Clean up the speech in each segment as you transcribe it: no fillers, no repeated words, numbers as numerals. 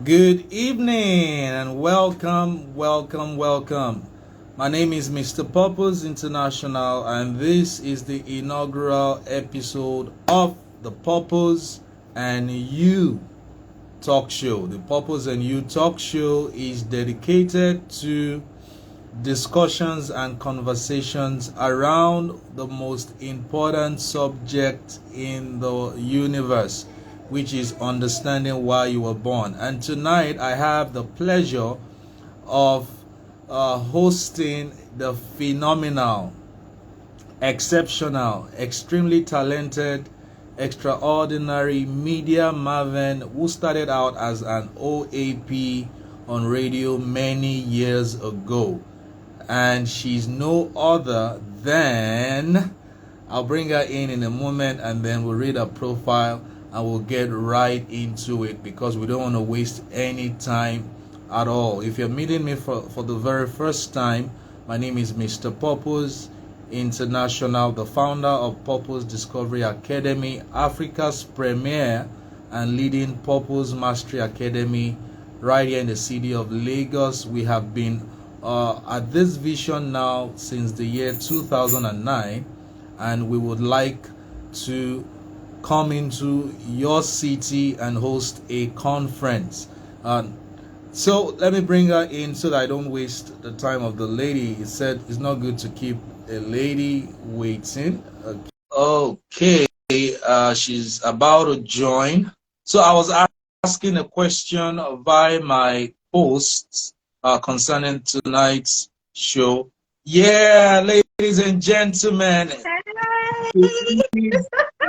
Good evening and welcome. My name is Mr. Purpose International, and this is the inaugural episode of the Purpose and You Talk Show. The Purpose and You Talk Show is dedicated to discussions and conversations around the most important subject in the universe, which is understanding why you were born. And tonight I have the pleasure of hosting the phenomenal, exceptional, extremely talented, extraordinary media maven who started out as an OAP on radio many years ago. And she's no other than, I'll bring her in a moment, and then we'll read her profile and we'll get right into it because we don't want to waste any time at all. If you're meeting me for the very first time, my name is Mr. Purpose International, the founder of Purpose Discovery Academy, Africa's premier and leading Purpose Mastery Academy right here in the city of Lagos. We have been at this vision now since the year 2009, and we would like to come into your city and host a conference. So let me bring her in so that I don't waste the time of the lady. It said it's not good to keep a lady waiting. Okay, she's about to join. So I was asking a question via my posts concerning tonight's show. Yeah, ladies and gentlemen,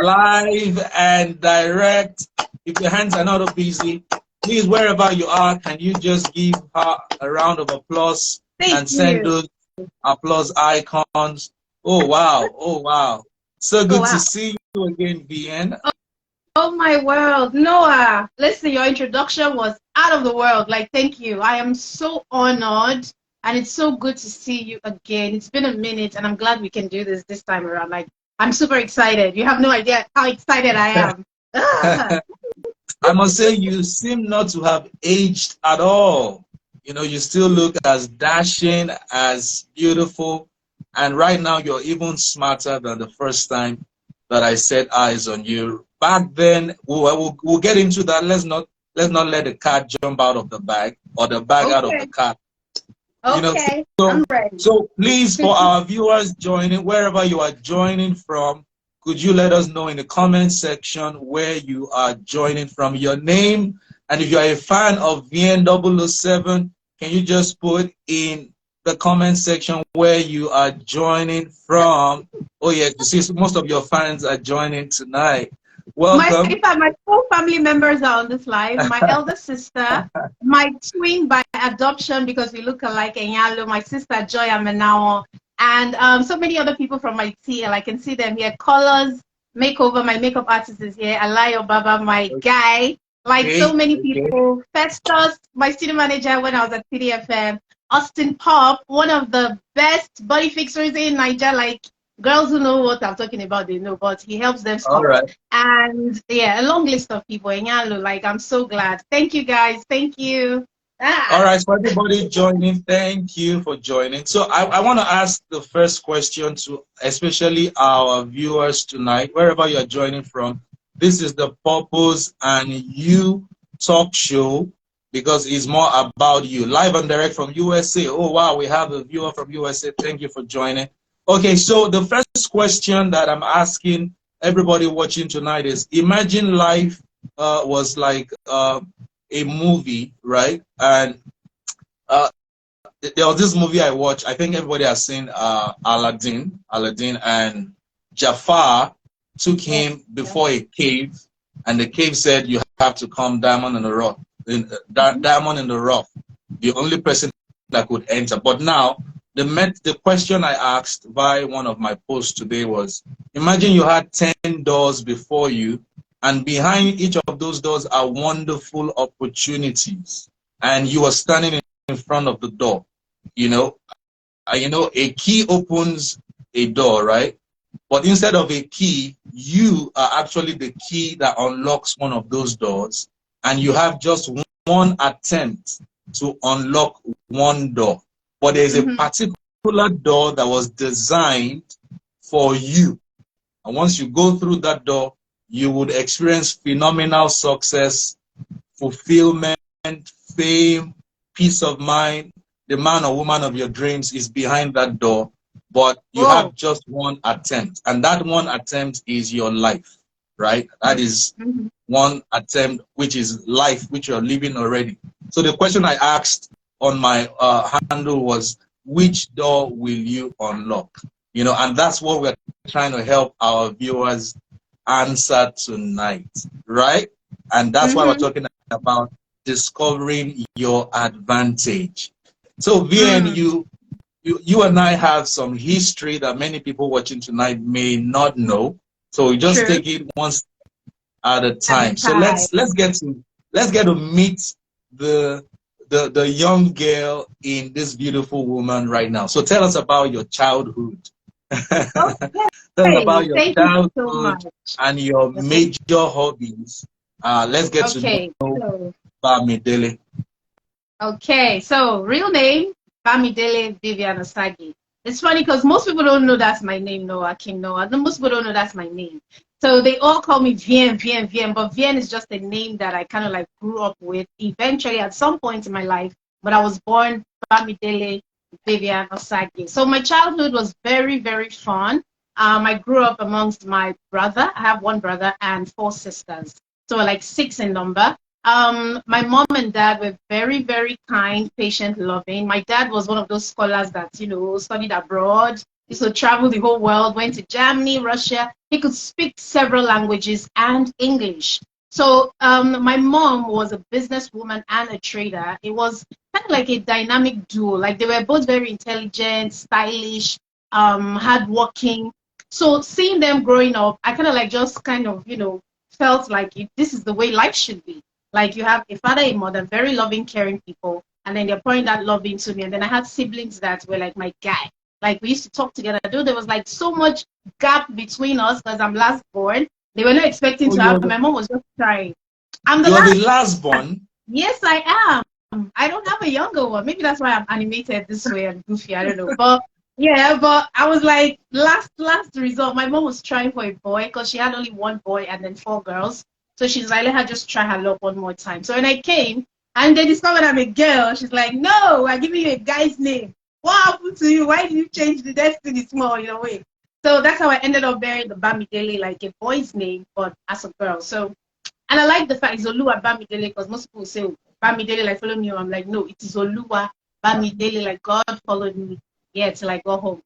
live and direct. If your hands are not busy, please, wherever you are, can you just give her a round of applause and send those applause icons? Oh wow, oh wow. So good to see you again, Vien. Oh my world, Noah, listen, your introduction was out of the world. Like, thank you. I am so honored, and it's so good to see you again. It's been a minute, and I'm glad we can do this time around. Like, I'm super excited. You have no idea how excited I am. I must say, you seem not to have aged at all. You know, you still look as dashing, as beautiful, and right now you're even smarter than the first time that I set eyes on you. Back then, we'll get into that. Let's not let the cat jump out of the bag or the bag out of the cat. You know, I'm ready. So please, for our viewers joining, wherever you are joining from, could you let us know in the comment section where you are joining from, your name, and if you are a fan of Vien007, can you just put in the comment section where you are joining from? Oh yeah, you see most of your fans are joining tonight. Welcome. My full family members are on this live. My elder sister, my twin by adoption because we look alike, Enyalo, my sister Joy Amenao, and so many other people from my TL. I can see them here. Colors, Makeover, my makeup artist is here. Alayo Baba, my guy. Like so many people. Festus, my studio manager when I was at PDFM. Austin Pop, one of the best body fixers in Nigeria. Like, girls who know what I'm talking about, they know, but he helps them stop. Right. And yeah, a long list of people. Enyalo, like, I'm so glad. Thank you, guys. Thank you. All right, for everybody joining, thank you for joining. So I want to ask the first question to especially our viewers tonight, wherever you're joining from. This is the Purpose and You Talk Show because it's more about you. Live and direct from USA. Oh, wow, we have a viewer from USA. Thank you for joining. Okay, so the first question that I'm asking everybody watching tonight is, imagine life was like a movie, right? And there was this movie I watched. I think everybody has seen Aladdin, and Jafar took him before a cave, and the cave said, "You have to come diamond in the rough, diamond in the rough." The only person that could enter. But now, the question I asked by one of my posts today was, imagine you had 10 doors before you, and behind each of those doors are wonderful opportunities, and you are standing in front of the door. You know, a key opens a door, right? But instead of a key, you are actually the key that unlocks one of those doors, and you have just one attempt to unlock one door, but there's a particular door that was designed for you. And once you go through that door, you would experience phenomenal success, fulfillment, fame, peace of mind. The man or woman of your dreams is behind that door, but you have just one attempt. And that one attempt is your life, right? That is one attempt, which is life, which you're living already. So the question I asked on my handle was, which door will you unlock? You know, and that's what we're trying to help our viewers answer tonight, right? And that's why we're talking about discovering your advantage. So Vien, you and I have some history that many people watching tonight may not know. So we just take it one step at a time. So let's get to meet the young girl in this beautiful woman right now. So tell us about your childhood. Tell us about your childhood and your major hobbies. Let's get to know Bamidele. Okay, so real name, Bamidele Vien007. It's funny because most people don't know that's my name, Noah, King Noah. Most people don't know that's my name. So they all call me Vien, but Vien is just a name that I kind of like grew up with. Eventually, at some point in my life, but I was born Bamidele Vien007. So my childhood was very, very fun. I grew up amongst my brother. I have one brother and 4 sisters. So like 6 in number. My mom and dad were very, very kind, patient, loving. My dad was one of those scholars that, you know, studied abroad. He used to travel the whole world, went to Germany, Russia. He could speak several languages and English. So my mom was a businesswoman and a trader. It was kind of like a dynamic duo. Like they were both very intelligent, stylish, hardworking. So seeing them growing up, I kind of like just kind of, you know, felt like this is the way life should be. Like you have a father, a mother, very loving, caring people, and then they're pouring that love into me. And then I had siblings that were like my guy. Like we used to talk together. Though there was like so much gap between us because I'm last born. They were not expecting to have. My mom was just trying. I'm the last born. Yes, I am. I don't have a younger one. Maybe that's why I'm animated this way and goofy. I don't know. But yeah, but I was like last result. My mom was trying for a boy because she had only one boy and then 4 girls. So she's like, let her just try her luck one more time. So when I came and they discovered I'm a girl, she's like, no, I'm giving you a guy's name. What happened to you? Why did you change the destiny small in a way? So that's how I ended up bearing the Bamidele, like a boy's name, but as a girl. So, and I like the fact it's Oluwa Bamidele because most people say, Bamidele, like follow me. I'm like, no, it is Oluwa Bamidele, like God followed me. Yeah, till I go home.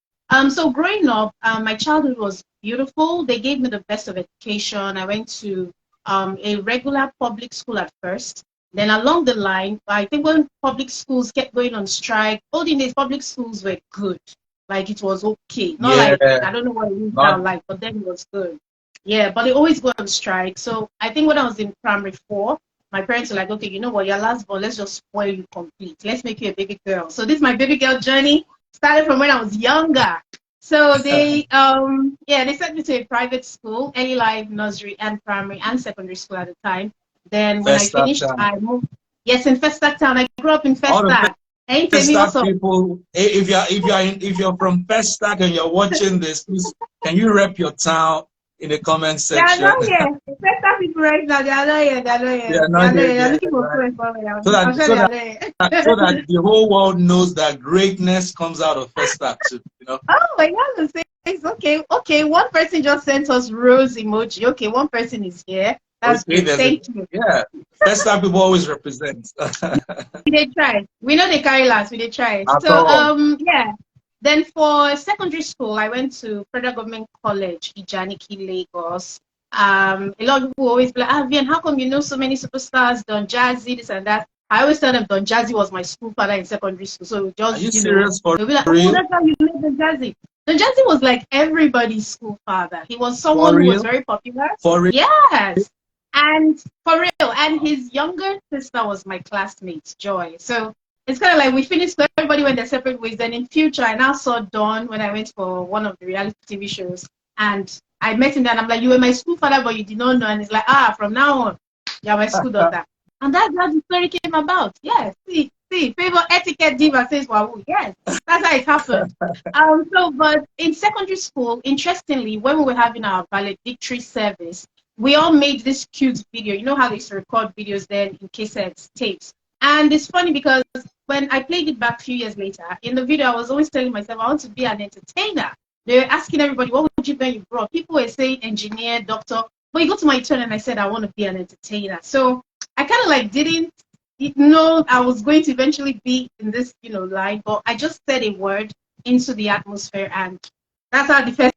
So growing up, my childhood was beautiful. They gave me the best of education. I went to a regular public school at first. Then along the line, I think when public schools kept going on strike, all the days public schools were good. Like it was okay. Not like, I don't know what it is now like, but then it was good. Yeah, but they always go on strike. So I think when I was in primary 4, my parents were like, okay, you know what, your last born, let's just spoil you complete. Let's make you a baby girl. So this is my baby girl journey. Started from when I was younger. So they, they sent me to a private school, early life, nursery, and primary and secondary school at the time. Then when I finished, I moved. Yes, in Festac Town. I grew up in Festac. Festac people, if you're from Festac and you're watching this, please, can you rep your town in the comment section? They are not here. Festac people right now, they are not here. They are not here. They are not here. They are looking for friends. So that the whole world knows that greatness comes out of Festac too, you know? Oh my God, it's okay. Okay, one person just sent us rose emoji. Okay, one person is here. That's okay, good. Thank you. Yeah, Festac people always represent. We did try. We know they carry last. We did try. So yeah. Then for secondary school, I went to Federal Government College, Ijaniki, Lagos. A lot of people always be like, Vien, how come you know so many superstars, Don Jazzy, this and that? I always tell them Don Jazzy was my school father in secondary school. So just, are you serious? They'll be like, oh, that's how you know Don Jazzy. Don Jazzy was like everybody's school father. He was someone who was very popular. For real? Yes. And for real. And his younger sister was my classmate, Joy. So it's kind of like we finished, everybody went their separate ways. Then in future, I now saw Don when I went for one of the reality TV shows. And I met him there and I'm like, you were my school father, but you did not know. And he's like, from now on, you're my school daughter. And that's how the story came about. Yes, see, favor etiquette diva says Wahoo. Yes, that's how it happened. But in secondary school, interestingly, when we were having our valedictory service, we all made this cute video. You know how they used to record videos then in cassettes, tapes. And it's funny because when I played it back a few years later, in the video, I was always telling myself, I want to be an entertainer. They were asking everybody, what would you when you grow up? People were saying engineer, doctor. But you go to my turn and I said, I want to be an entertainer. So I kind of like didn't know I was going to eventually be in this, line, but I just said a word into the atmosphere, and that's how the first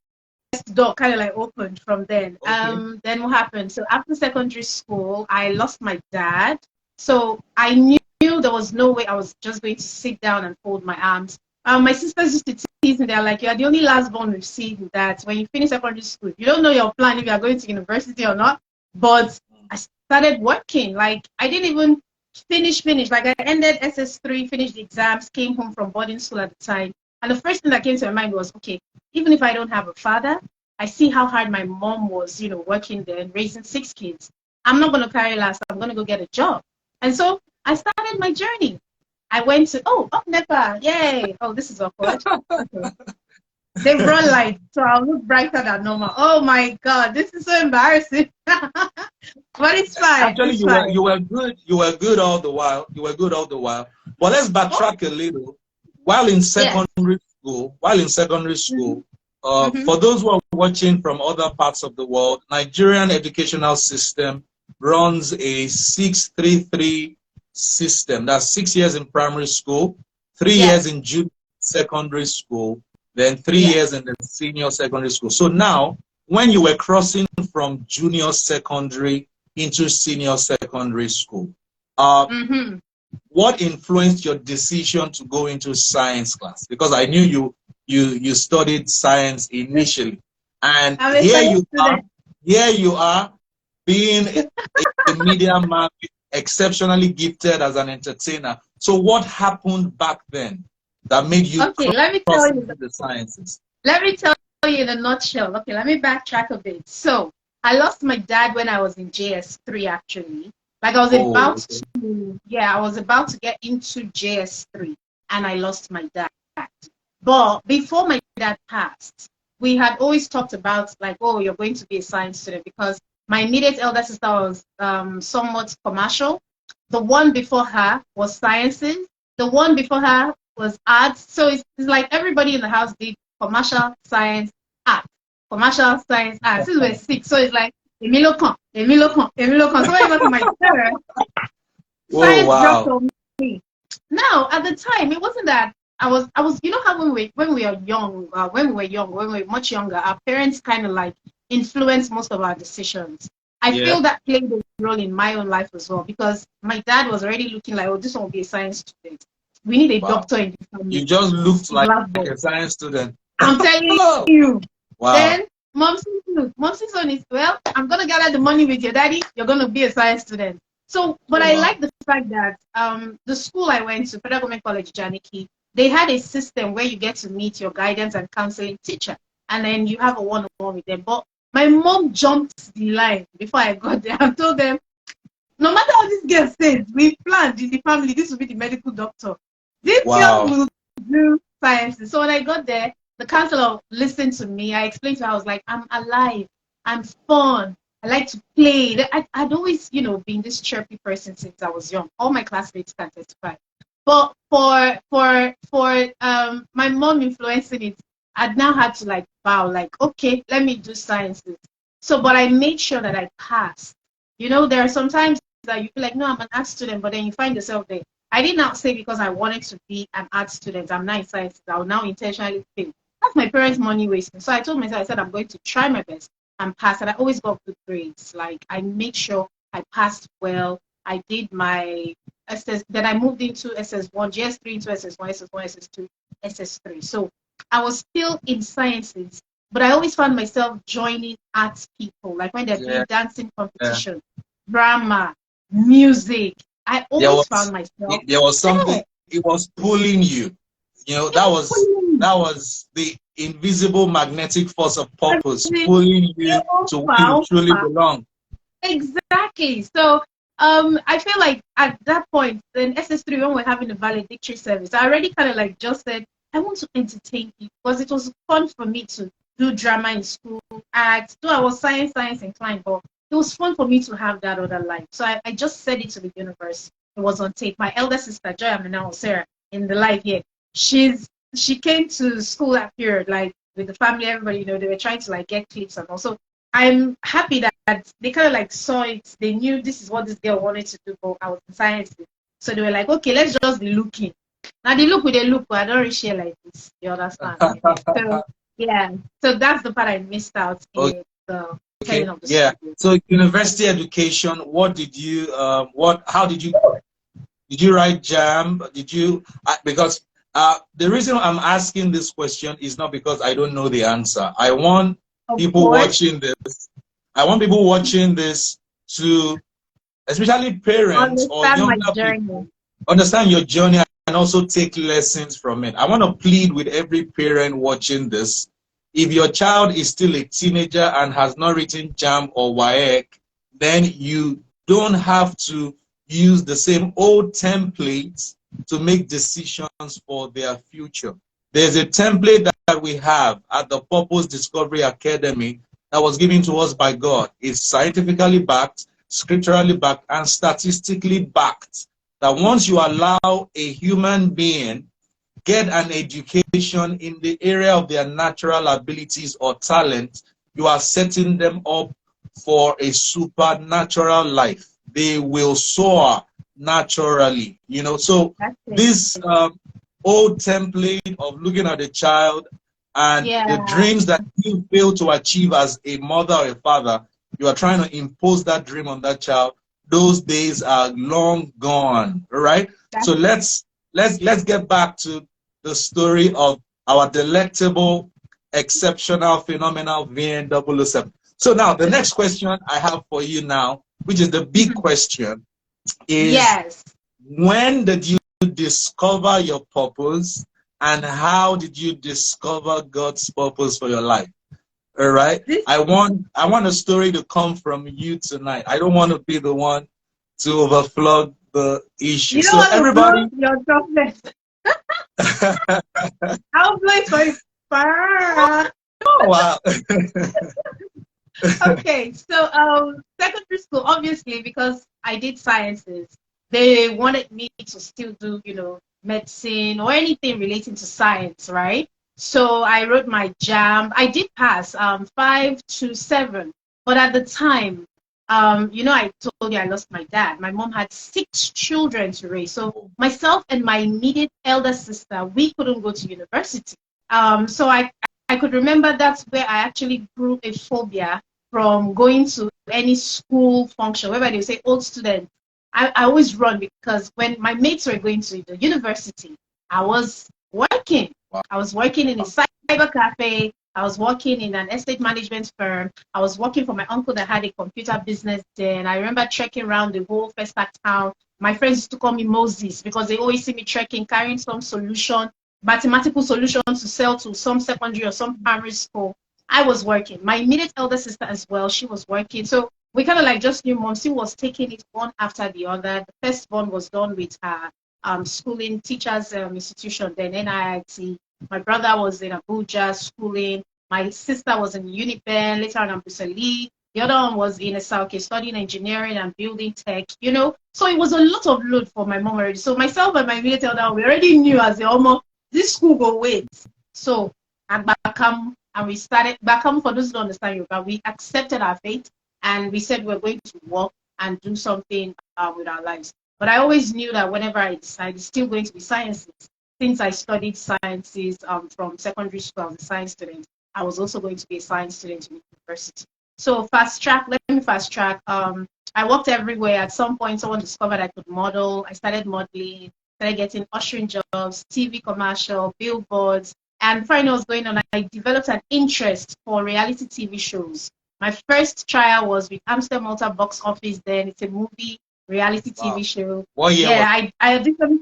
door kind of like opened from then. Okay. Then what happened? So after secondary school, I lost my dad. So I knew there was no way I was just going to sit down and fold my arms. My sisters used to tease me. They're like, you're the only last born we've seen that when you finish secondary school, you don't know your plan if you're going to university or not. But I started working. Like, I didn't even finish. Like, I ended SS3, finished the exams, came home from boarding school at the time. And the first thing that came to my mind was, okay, even if I don't have a father, I see how hard my mom was, working there and raising 6 kids. I'm not going to carry last. I'm going to go get a job. And so I started my journey. I went to, up NEPA, yay. Oh, this is awkward. Okay. They brought light, so I look brighter than normal. Oh my God, this is so embarrassing. But it's fine. Actually, it's fine. You were good. You were good all the while. But let's backtrack a little. While in secondary school, for those who are watching from other parts of the world, Nigerian educational system runs a 6-3-3 system. That's 6 years in primary school, 3 years in junior secondary school, then 3 years in the senior secondary school. So now, when you were crossing from junior secondary into senior secondary school, what influenced your decision to go into science class? Because I knew you studied science initially, and here you are being a media man, exceptionally gifted as an entertainer. So what happened back then that made you cross into the sciences? Let me tell you in a nutshell. Okay, let me backtrack a bit. So I lost my dad when I was in JS3, actually. Like, I was about to get into JS3, and I lost my dad. But before my dad passed, we had always talked about, like, oh, you're going to be a science student, because my immediate elder sister was somewhat commercial. The one before her was sciences. The one before her was arts. So it's like everybody in the house did commercial, science, art. Commercial, science, art. Since we're 6, so it's like, Emilio con. So when I got to my third, science dropped on me. Now, at the time, it wasn't that I was, you know how when we were much younger, our parents kind of like influenced most of our decisions. I feel that played a role in my own life as well, because my dad was already looking like, oh, this one will be a science student. We need a doctor in the family. You just looked like a science student. I'm telling you. Wow. Then Mom's son is, well, I'm going to gather the money with your daddy. You're going to be a science student. So, but I like the fact that the school I went to, Federal Government College, Janiki, they had a system where you get to meet your guidance and counseling teacher, and then you have a one-on-one with them. But my mom jumped the line before I got there. I told them, no matter how this girl says, we planned in the family, this will be the medical doctor. This girl will do sciences. So when I got there, the counselor listened to me. I explained to her, I was like, I'm alive. I'm fun. I like to play. I'd always, been this chirpy person since I was young. All my classmates can testify. But for my mom influencing it, I'd now had to like bow, like, okay, let me do sciences. So, but I made sure that I passed. There are sometimes that you feel like, no, I'm an art student, but then you find yourself there. I did not say because I wanted to be an art student, I'm not in sciences, I will now intentionally fail. That's my parents' money wasting. So I told myself, I said, I'm going to try my best and pass. And I always got good grades. Like, I made sure I passed well. I did my SS, then I moved into SS1, GS3 into SS1, SS1, SS2, SS3. So I was still in sciences, but I always found myself joining arts people. Like when they're doing dancing competition, drama, music. I always found myself. There was something, it was pulling you. That was the invisible magnetic force of purpose pulling you to where you truly belong. Exactly. So I feel like at that point, in SS3, when we're having the valedictory service, I already kind of like just said, I want to entertain people because it was fun for me to do drama in school, act. Though I was science inclined, but it was fun for me to have that other life. So I just said it to the universe. It was on tape. My elder sister, Joy Amina Sarah, in the live here, she came to school that period, like with the family, everybody, you know, they were trying to like get clips and also I'm happy that they kind of like saw it. They knew this is what this girl wanted to do, but I was in science. So they were like, okay, let's just be looking. Now they look with a look, but I don't really share like this. You understand? So yeah. So that's the part I missed out in the telling of the yeah. story. So university education, what did you how did you write jam? Did you because the reason I'm asking this question is not because I don't know the answer. I want people watching this. I want people watching this to, especially parents or younger people, understand your journey and also take lessons from it. I want to plead with every parent watching this. If your child is still a teenager and has not written JAM or WAEC, then you don't have to use the same old templates to make decisions for their future. There's a template that we have at the Purpose Discovery Academy that was given to us by God. It's scientifically backed, scripturally backed, and statistically backed. That once you allow a human being get an education in the area of their natural abilities or talent, you are setting them up for a supernatural life. They will soar naturally, you know. So this old template of looking at a child and the dreams that you fail to achieve as a mother or a father, you are trying to impose that dream on that child. Those days are long gone, all right? So let's get back to the story of our delectable, exceptional, phenomenal Vien007. So now the next question I have for you now, which is the big question, is when did you discover your purpose and how did you discover God's purpose for your life? All right. I want a story to come from you tonight. I don't want to be the one to overflow the issue. You don't want to blow your trumpet. I'll play for you. Oh, wow. Okay, so secondary school, obviously, because I did sciences, they wanted me to still do, you know, medicine or anything relating to science, right? So I wrote my JAM. I did pass 5 to 7, but at the time, you know, I told you I lost my dad. My mom had 6 children to raise. So myself and my immediate elder sister, we couldn't go to university. So I could remember that's where I actually grew a phobia from going to any school function, whereby they say old students. I always run because when my mates were going to the university, I was working. Wow. I was working in a cyber cafe. I was working in an estate management firm. I was working for my uncle that had a computer business then. I remember trekking around the whole Festac town. My friends used to call me Moses because they always see me trekking, carrying some solution, mathematical solution to sell to some secondary or some primary school. I was working. My immediate elder sister as well, she was working. So we kind of like just knew Mom. She was taking it one after the other. The first one was done with her schooling teachers institution, then NIIT. My brother was in Abuja schooling. My sister was in Unipen, later on Ambusali. The other one was in Esauke studying engineering and building tech, you know. So it was a lot of load for my mom already. So myself and my immediate elder, we already knew as the almost this school go wait. So at Bakam, and we started Bakam, for those who don't understand Yoruba, we accepted our fate and we said we're going to work and do something with our lives. But I always knew that whenever I decided, it's still going to be sciences. Since I studied sciences from secondary school, I was a science student. I was also going to be a science student in university. So fast track, let me fast track. I worked everywhere. At some point, someone discovered I could model. I started modeling, started getting ushering jobs, TV commercial, billboards. And finally, I was going on, I developed an interest for reality TV shows. My first trial was with Amsterdam Malta Box Office then. It's a movie reality TV show. What year? Yeah, I did some.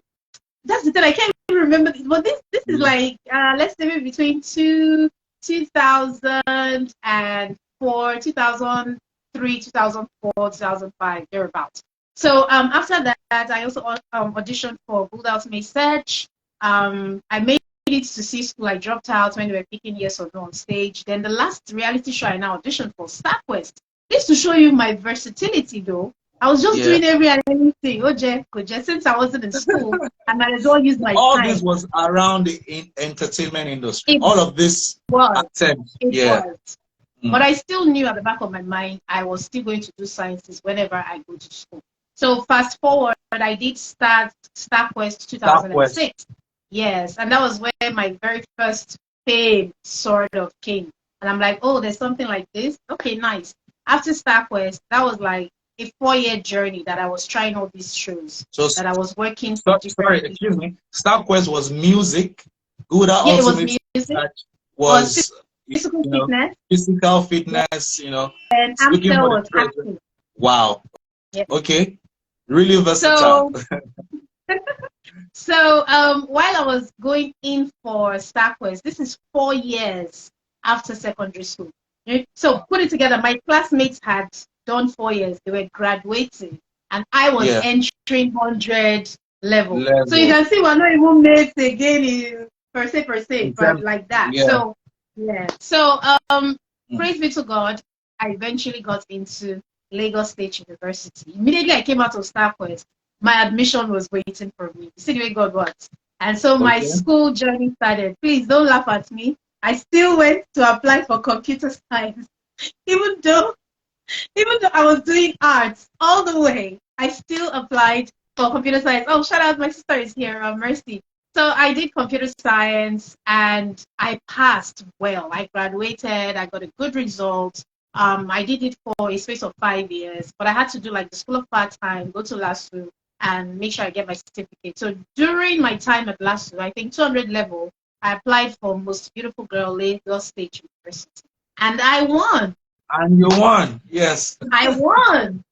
That's the thing, I can't even remember. But this is like, let's say maybe between 2004, 2003, 2004, 2005, thereabouts. So after that, I also auditioned for Good Ultimate Search. I made it to C school. I dropped out when they were picking yes or no on stage. Then the last reality show I now auditioned for, StarQuest. This to show you my versatility, though. I was just doing every and anything. Since I wasn't in school, I might as well use my all time. this was around the entertainment industry. All of this attempt. It was. But I still knew at the back of my mind I was still going to do sciences whenever I go to school. So fast forward, I did start StarQuest 2006. Yes, and that was where my very first fame sort of came. And I'm like, oh, there's something like this. Okay, nice. After StarQuest, that was like a 4-year journey that I was trying all these shows. So that I was working. Sorry, excuse me. StarQuest was music. Good Ultimate music. Was physical fitness. Physical fitness, And Intl was acting. Wow. Yes. Okay. Really versatile. So while I was going in for StarQuest, this is 4 years after secondary school. So put it together, my classmates had done 4 years. They were graduating, and I was entering 100 level. So you can see we're not even mates again in per se, but like that. So So praise be to God, I eventually got into Lagos State University. Immediately I came out of StarQuest, my admission was waiting for me. You see the way God works. And so my school journey started. Please don't laugh at me. I still went to apply for computer science. Even though I was doing arts all the way, I still applied for computer science. Oh, shout out, my sister is here, Mercy. So I did computer science and I passed well. I graduated, I got a good result. I did it for a space of 5 years, but I had to do like the school of part-time, go to LASU, and make sure I get my certificate. So during my time at LASU, I think 200 level, I applied for Most Beautiful Girl, Lagos State University. And I won. And you won, yes. I won.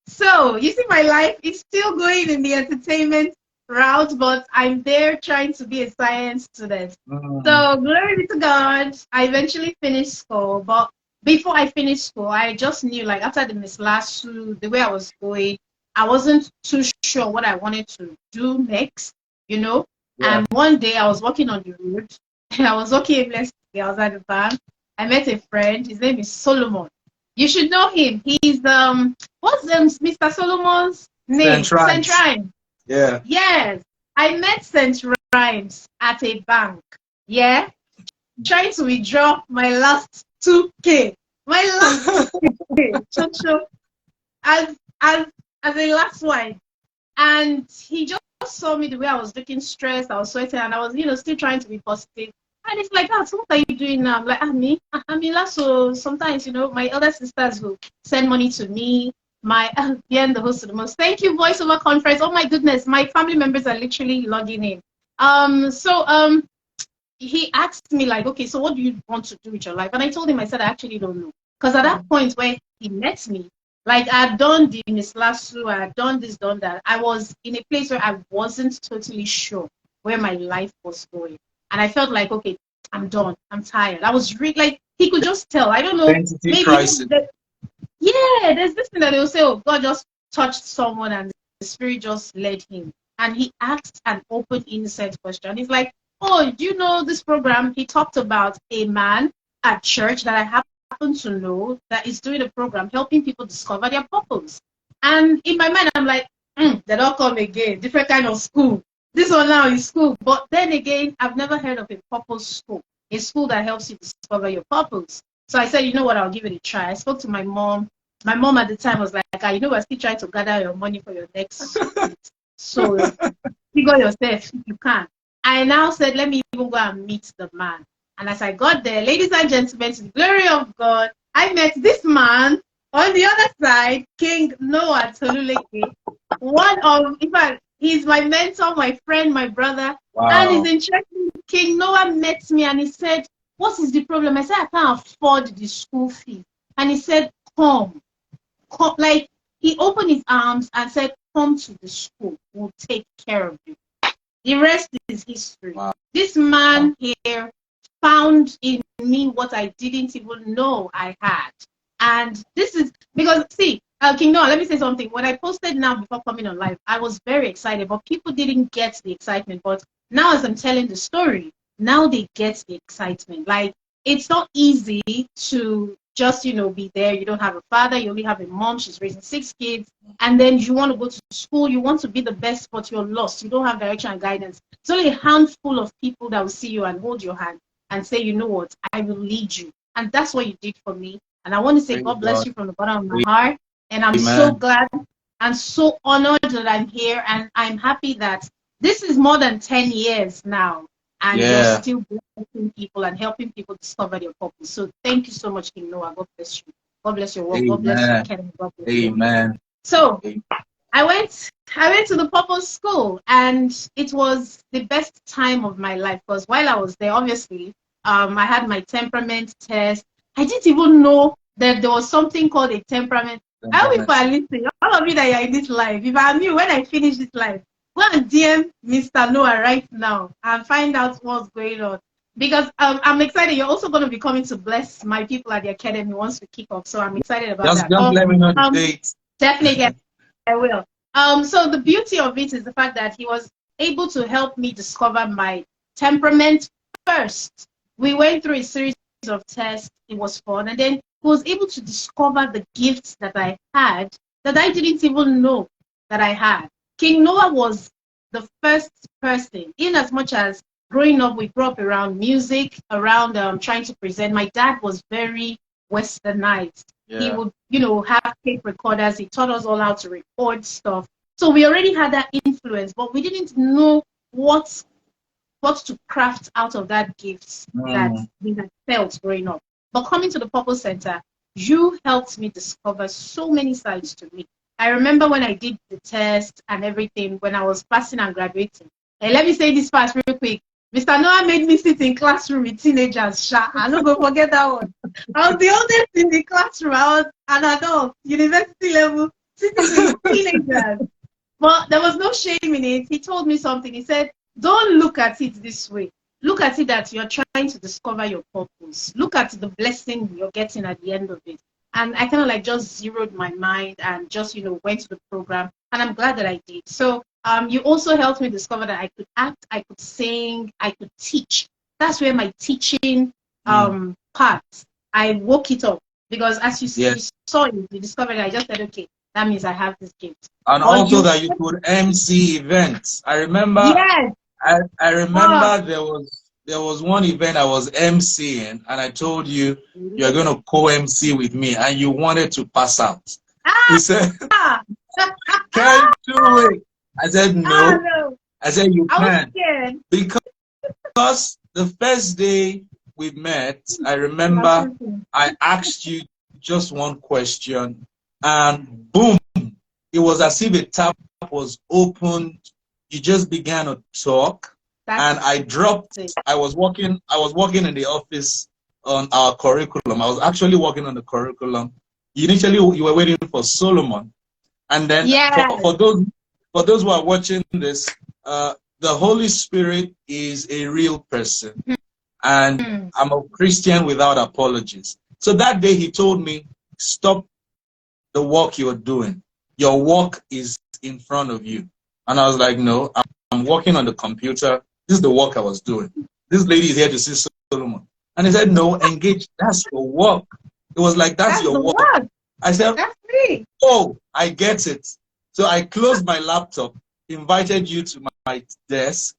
So you see, my life is still going in the entertainment route, but I'm there trying to be a science student. So glory be to God. I eventually finished school, but before I finished school, I just knew, like after the Miss LASU, the way I was going, I wasn't too sure what I wanted to do next, And one day I was walking on the road, and I was walking aimlessly. I was at the bank. I met a friend. His name is Solomon. You should know him. He's what's Mr. Solomon's name? St. Rhymes. Yeah. Yes. I met St. Rhymes at a bank. Yeah. Trying to withdraw my last 2K. My last 2K. As a last one. And he just saw me the way I was looking stressed, I was sweating, and I was, still trying to be positive. And it's like, so what are you doing now? I'm like, so sometimes, my elder sisters will send money to me. My the host of the most. Thank you, voice over conference. Oh my goodness, my family members are literally logging in. He asked me like, okay, so what do you want to do with your life? And I told him, I said, I actually don't know. Because at that point where he met me, like I had done the Miss LASU, I had done this, done that. I was in a place where I wasn't totally sure where my life was going. And I felt like, okay, I'm done. I'm tired. I was really like, he could just tell. I don't know. Identity crisis. There's this thing that they'll say, oh, God just touched someone and the Spirit just led him. And he asked an open, innocent question. He's like, oh, do you know this program? He talked about a man at church that I happen to know that is doing a program helping people discover their purpose. And in my mind, I'm like, they don't come again. Different kind of school. This one now is school. But then again, I've never heard of a purpose school. A school that helps you discover your purpose. So I said, you know what, I'll give it a try. I spoke to my mom. My mom at the time was like, we're still trying to gather your money for your next so figure yourself if you can. I now said, let me even go and meet the man. And as I got there, ladies and gentlemen, to the glory of God, I met this man on the other side, King Noah Toluleke. In fact, he's my mentor, my friend, my brother. Wow. And it's interesting, King Noah met me and he said, what is the problem? I said, I can't afford the school fee. And he said, come. Like, he opened his arms and said, come to the school. We'll take care of you. The rest is history. Wow. This man here found in me what I didn't even know I had. And this is because, see, King Noah, let me say something. When I posted now before coming on live, I was very excited, but people didn't get the excitement. But now, as I'm telling the story, now they get the excitement. Like, it's not easy to just, be there. You don't have a father, you only have a mom, she's raising 6 kids, and then you want to go to school, you want to be the best, but you're lost. You don't have direction and guidance. It's only a handful of people that will see you and hold your hand and say, you know what, I will lead you. And that's what you did for me. And I want to say, Praise God bless God. you from the bottom of my heart. And I'm so Amen. glad and so honored that I'm here. And I'm happy that this is more than 10 years now. And you're Yeah. still blessing people and helping people discover their purpose. So thank you so much, King Noah. God bless you. God bless your work. God bless you, Amen. Kevin. God bless you. Amen. So Amen. I went to the purpose school, and it was the best time of my life because while I was there, obviously, I had my temperament test. I didn't even know that there was something called a temperament. I hope if I listen, all of you that are in this live, if I knew when I finish this live, go and DM Mr. Noah right now and find out what's going on. Because I'm excited. You're also going to be coming to bless my people at the academy once we kick off. So I'm excited about Just that. let me know the dates. Definitely, I will. So the beauty of it is the fact that he was able to help me discover my temperament first. We went through a series of tests. It was fun. And then he was able to discover the gifts that I had that I didn't even know that I had. King Noah was the first person, in as much as growing up, we grew up around music, around trying to present. My dad was very westernized. He Yeah. would, have tape recorders. He taught us all how to record stuff. So we already had that influence, but we didn't know what to craft out of that gift that we had felt growing up. But coming to the Purpose Center, you helped me discover so many sides to me. I remember when I did the test and everything, when I was passing and graduating. And let me say this fast real quick. Mr. Noah made me sit in classroom with teenagers. I'm not going to forget that one. I was the oldest in the classroom. I was an adult, university level, sitting with teenagers. But there was no shame in it. He told me something. He said, don't look at it this way. Look at it that you're trying to discover your purpose. Look at the blessing you're getting at the end of it. And I kind of like just zeroed my mind and just, went to the program. And I'm glad that I did. So you also helped me discover that I could act, I could sing, I could teach. That's where my teaching part, I woke it up. Because as you saw it, you discovered it, I just said, okay, that means I have this gift. And also that you could MC events. I remember. Yes. I remember there was one event I was MCing, and I told you you're going to co-MC with me, and you wanted to pass out. You said, "Can't do it." I said, "No." No. I said, "You can." Because the first day we met, I remember I asked you just one question, and boom, it was as if a tap was opened. You just began to talk, and I dropped. I was working in the office on our curriculum. I was actually working on the curriculum. Initially, you were waiting for Solomon, and then for those who are watching this, the Holy Spirit is a real person, and I'm a Christian without apologies. So that day, he told me, "Stop the work you're doing. Your work is in front of you." And I was like, "No, I'm working on the computer. This is the work I was doing. This lady is here to see Solomon." And he said, "No, engage. That's your work." It was like, that's your work. I said, "That's me." "Oh, I get it." So I closed my laptop, invited you to my desk,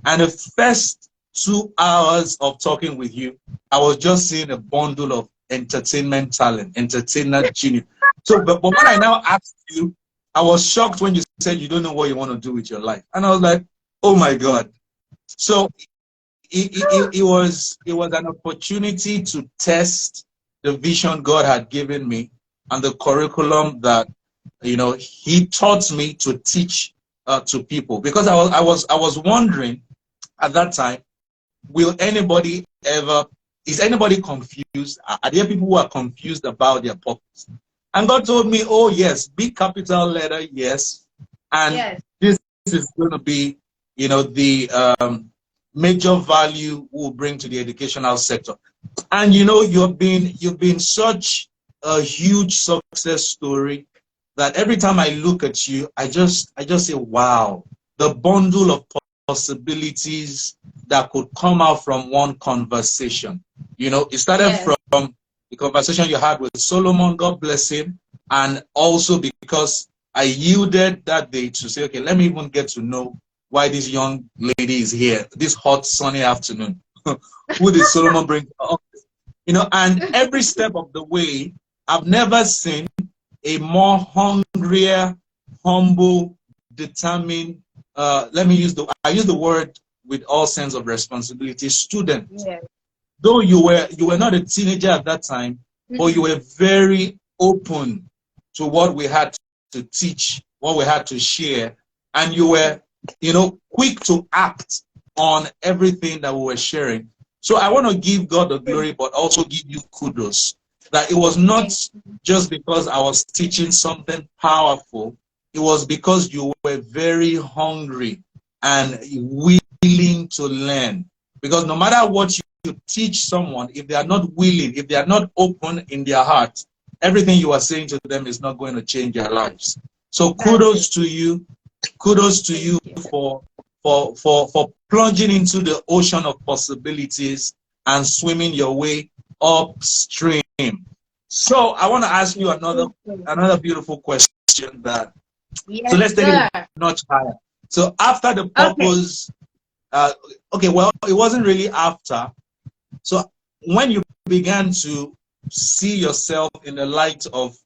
and the first 2 hours of talking with you, I was just seeing a bundle of entertainment talent, entertainer genius. So, but when I now asked you, I was shocked when you said you don't know what you want to do with your life. And I was like, oh my God. So it was an opportunity to test the vision God had given me and the curriculum that, he taught me to teach to people. Because I was wondering at that time, is anybody confused? Are there people who are confused about their purpose? And God told me, oh yes, big capital letter, yes. And this is going to be, the major value we'll bring to the educational sector. And you've been such a huge success story. that every time I look at you, I just say, wow, the bundle of possibilities that could come out from one conversation. You know, it started Yes. from the conversation you had with Solomon, God bless him, and also because I yielded that day to say, okay, let me even get to know why this young lady is here this hot sunny afternoon. Who did Solomon bring up? You know, and every step of the way, I've never seen a more hungrier, humble, determined, I use the word with all sense of responsibility, student. Yes. Though you were not a teenager at that time, but you were very open to what we had to teach, what we had to share, and you were, you know, quick to act on everything that we were sharing. So I want to give God the glory, but also give you kudos that it was not just because I was teaching something powerful. It was because you were very hungry and willing to learn. Because no matter what you teach someone, if they are not willing, if they are not open in their heart, everything you are saying to them is not going to change their lives. So kudos to you. Kudos to you for plunging into the ocean of possibilities and swimming your way upstream. So I want to ask you another beautiful question that so let's take it a notch higher. So after the purpose, okay, well, it wasn't really after. So when you began to see yourself in the light of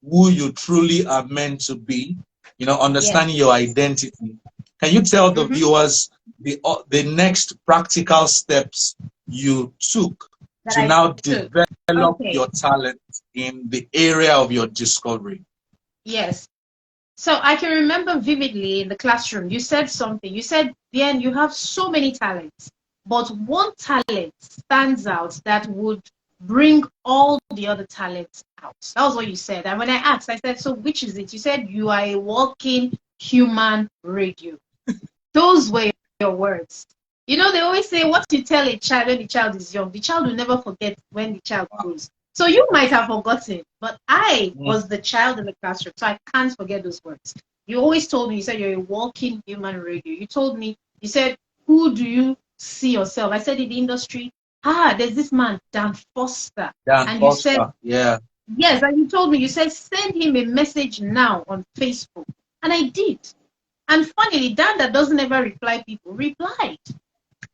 who you truly are meant to be, you know, understanding your identity, can you tell the viewers the next practical steps you took to now develop your talent in the area of your discovery? Yes. So I can remember vividly in the classroom, you said something. You said, Bien, you have so many talents, but one talent stands out that would bring all the other talents out. That was what you said. And when I asked, I said, so which is it? You said, you are a walking human radio. Those were your words. You know, they always say, what you tell a child when the child is young, the child will never forget when the child grows. So you might have forgotten, but I was the child in the classroom, so I can't forget those words. You always told me, you said, you're a walking human radio. You told me, you said, who do you see yourself? I said, in the industry, there's this man, Dan Foster. Dan Foster, you said, yeah. Yes, and you told me, you said, send him a message now on Facebook. And I did. And funnily, Dan that doesn't ever reply people, replied.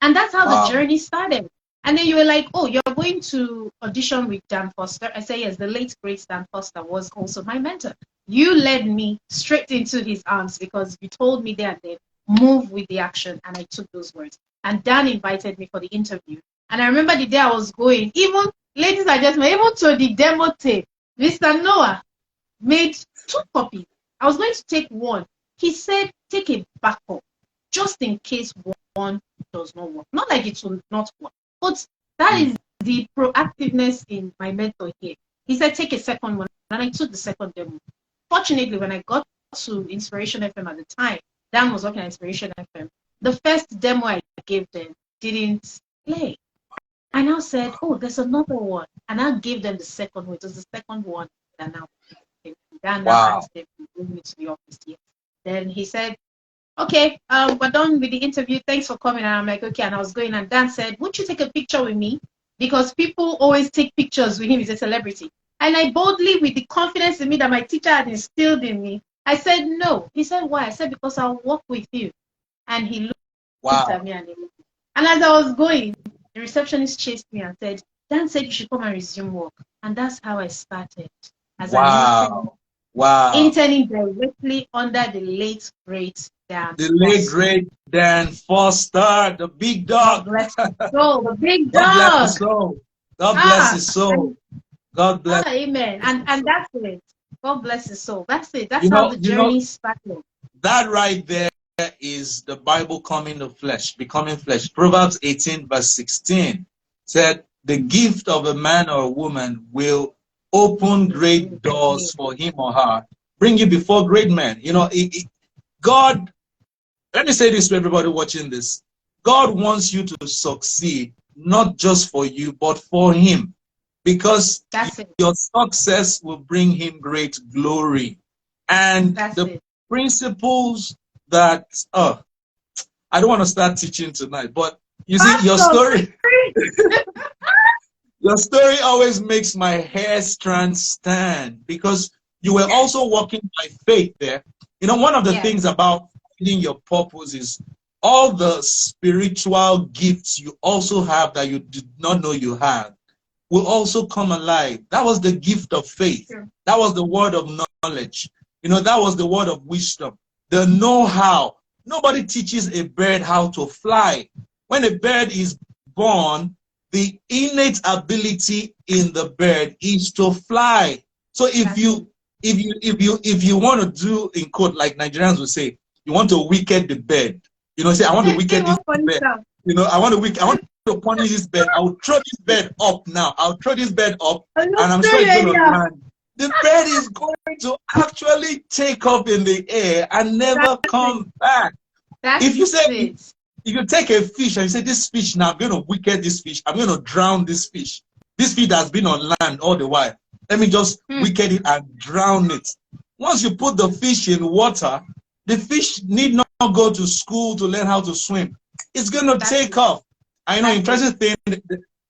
And that's how the journey started. And then you were like, oh, you're going to audition with Dan Foster. I say, yes, the late great Dan Foster was also my mentor. You led me straight into his arms because you told me there and then, move with the action. And I took those words. And Dan invited me for the interview. And I remember the day I was going, even, ladies and gentlemen, even to the demo tape, Mr. Noah made 2 copies. I was going to take one. He said, take a backup, just in case one does not work. Not like it will not work. But that is the proactiveness in my mentor here. He said, take a second one. And I took the second demo. Fortunately, when I got to Inspiration FM at the time, Dan was working at Inspiration FM. The first demo I gave them didn't play. I now said, oh, there's another one. And I gave them the second one. It was the second one that now Dan now asked them to bring me to the office here. Then he said, okay, we're done with the interview. Thanks for coming. And I'm like, okay. And I was going, and Dan said, would you take a picture with me? Because people always take pictures with him. He's a celebrity. And I boldly, with the confidence in me that my teacher had instilled in me, I said, no. He said, why? I said, because I'll walk with you. And he looked at me and he looked. And as I was going, the receptionist chased me and said, Dan said you should come and resume work. And that's how I started. As an interning directly under the late great Dan. The late great Dan Foster, the big dog. God bless his soul, the big dog. God bless his soul. God bless his soul. God bless. Amen. And that's it. God bless his soul. That's it. That's how the journey started. That right there is the Bible coming to flesh, becoming flesh. Proverbs 18 verse 16 said, the gift of a man or a woman will open great doors for him or her, bring you before great men. You know, God, let me say this to everybody watching this. God wants you to succeed, not just for you, but for him. Because your success will bring him great glory. And That's the it. principles that I don't want to start teaching tonight, but you see, your Pastor, story, your story always makes my hair strand stand, because you were also walking by faith there. You know, one of the yes. things about finding your purpose is all the spiritual gifts you also have that you did not know you had will also come alive. That was the gift of faith. Sure. That was the word of knowledge. You know, that was the word of wisdom. The know-how. Nobody teaches a bird how to fly. When a bird is born, the innate ability in the bird is to fly. So if you want to do, in quote, like Nigerians would say, you want to wicked the bird. You know, say, I want to wicked this bird. You know, I want to punish this bird. I will throw this bird up now. I'll throw this bird up, and I'm sure it's going to land. The bird is going to actually take off in the air and never come back. If you say, if you take a fish and you say, this fish now, I'm going to wicked this fish. I'm going to drown this fish. This fish has been on land all the while. Let me just wicked it and drown it. Once you put the fish in water, the fish need not go to school to learn how to swim. It's going to take off. I know, interesting thing,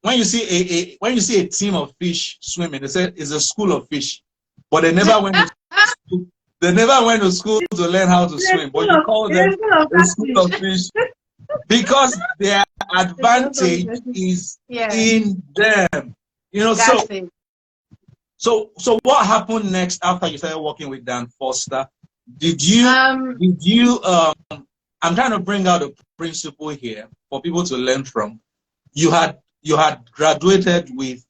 when you see a team of fish swimming, they say it's a school of fish, but they never went to school. They never went to school to learn how to swim, but you call them a school of fish because their advantage is in them. You know, so what happened next after you started working with Dan Foster? I'm trying to bring out a principle here for people to learn from. You had graduated with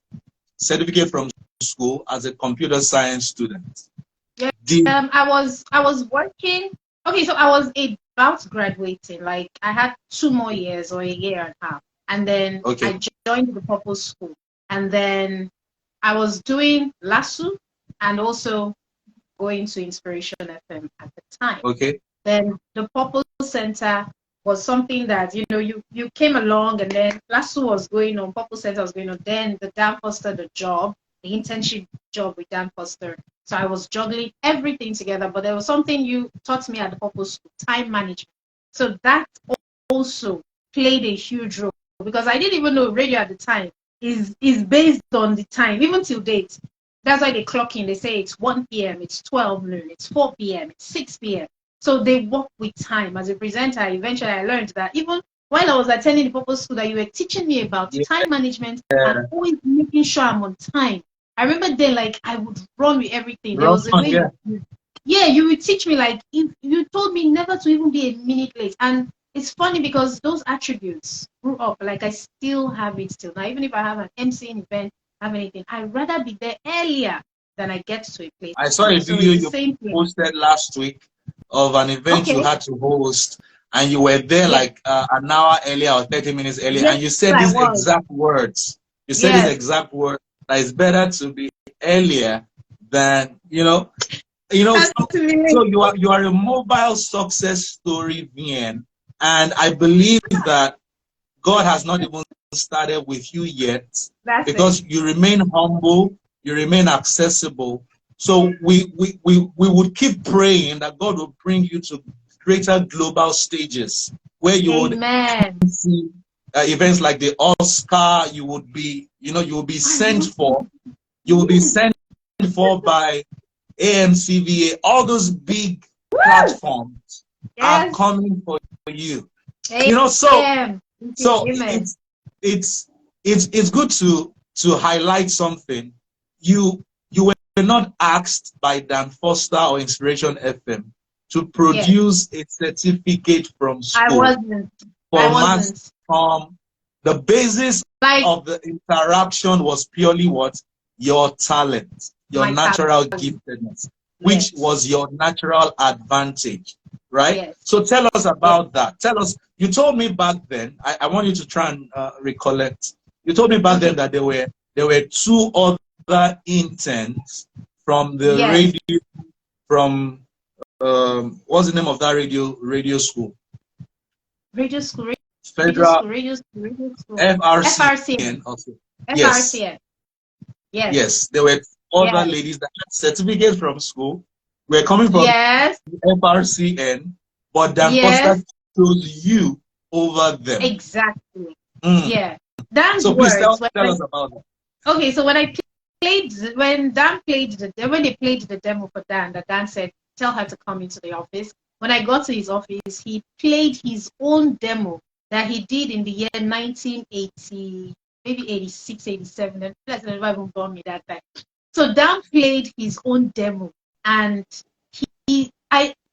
certificate from school as a computer science student. Yeah. I was working. Okay, so I was about graduating. Like I had 2 more years or a year and a half, and then I joined the Purple School, and then I was doing LASU and also going to Inspiration FM at the time. Okay. Then the Purple Center was something that, you know, you came along, and then LASU was going on, Purple Center was going on, then the Dan Foster, the internship job with Dan Foster. So I was juggling everything together, but there was something you taught me at the Purple School, time management. So that also played a huge role, because I didn't even know radio at the time is based on the time, even till date. That's why they clock in, they say it's 1 p.m., it's 12 noon, it's 4 p.m., it's 6 p.m. So they work with time. As a presenter, eventually I learned that even while I was attending the Purple School, that you were teaching me about time management and always making sure I'm on time. I remember then, like, I would run with everything. There was a way you would teach me, like, if you told me never to even be a minute late. And it's funny because those attributes grew up. Like, I still have it still. Now, even if I have an MCing event, have anything, I'd rather be there earlier than I get to a place. I saw a video you posted last week of an event you had to host, and you were there like an hour earlier or 30 minutes earlier, and you said these exact words. You said these exact words, that it's better to be earlier than, you know. So you are a mobile success story, Vien, and I believe that God has not even started with you yet, because you remain humble, you remain accessible. So we would keep praying that God will bring you to greater global stages where you would see events like the Oscar. You will be sent for. You will be sent for by AMCVA. All those big platforms are coming for you. You know, so it's good to highlight something. You were not asked by Dan Foster or Inspiration FM to produce a certificate from school. I wasn't. The basis of the interaction was purely what? Your talent, your natural giftedness, which was your natural advantage, right? So tell us about that. Tell us, you told me back then, I want you to try and recollect. You told me back then that there were 2 other interns from the radio, from what's the name of that radio school? Radio school. Federal Radio School. FRCN. Also. FRCN. Yes, there were other ladies that had certificates from school, We're coming from Yes. FRCN, but Dan Foster Yes. chose you over them. Exactly. Mm. Yeah. Dan's So please words. tell us about that. Okay, so when I played, when Dan played when they played the demo for Dan, that Dan said, tell her to come into the office. When I got to his office, he played his own demo that he did in the year 1980, maybe 86, 87. And that's never even born me that time. So Dan played his own demo, and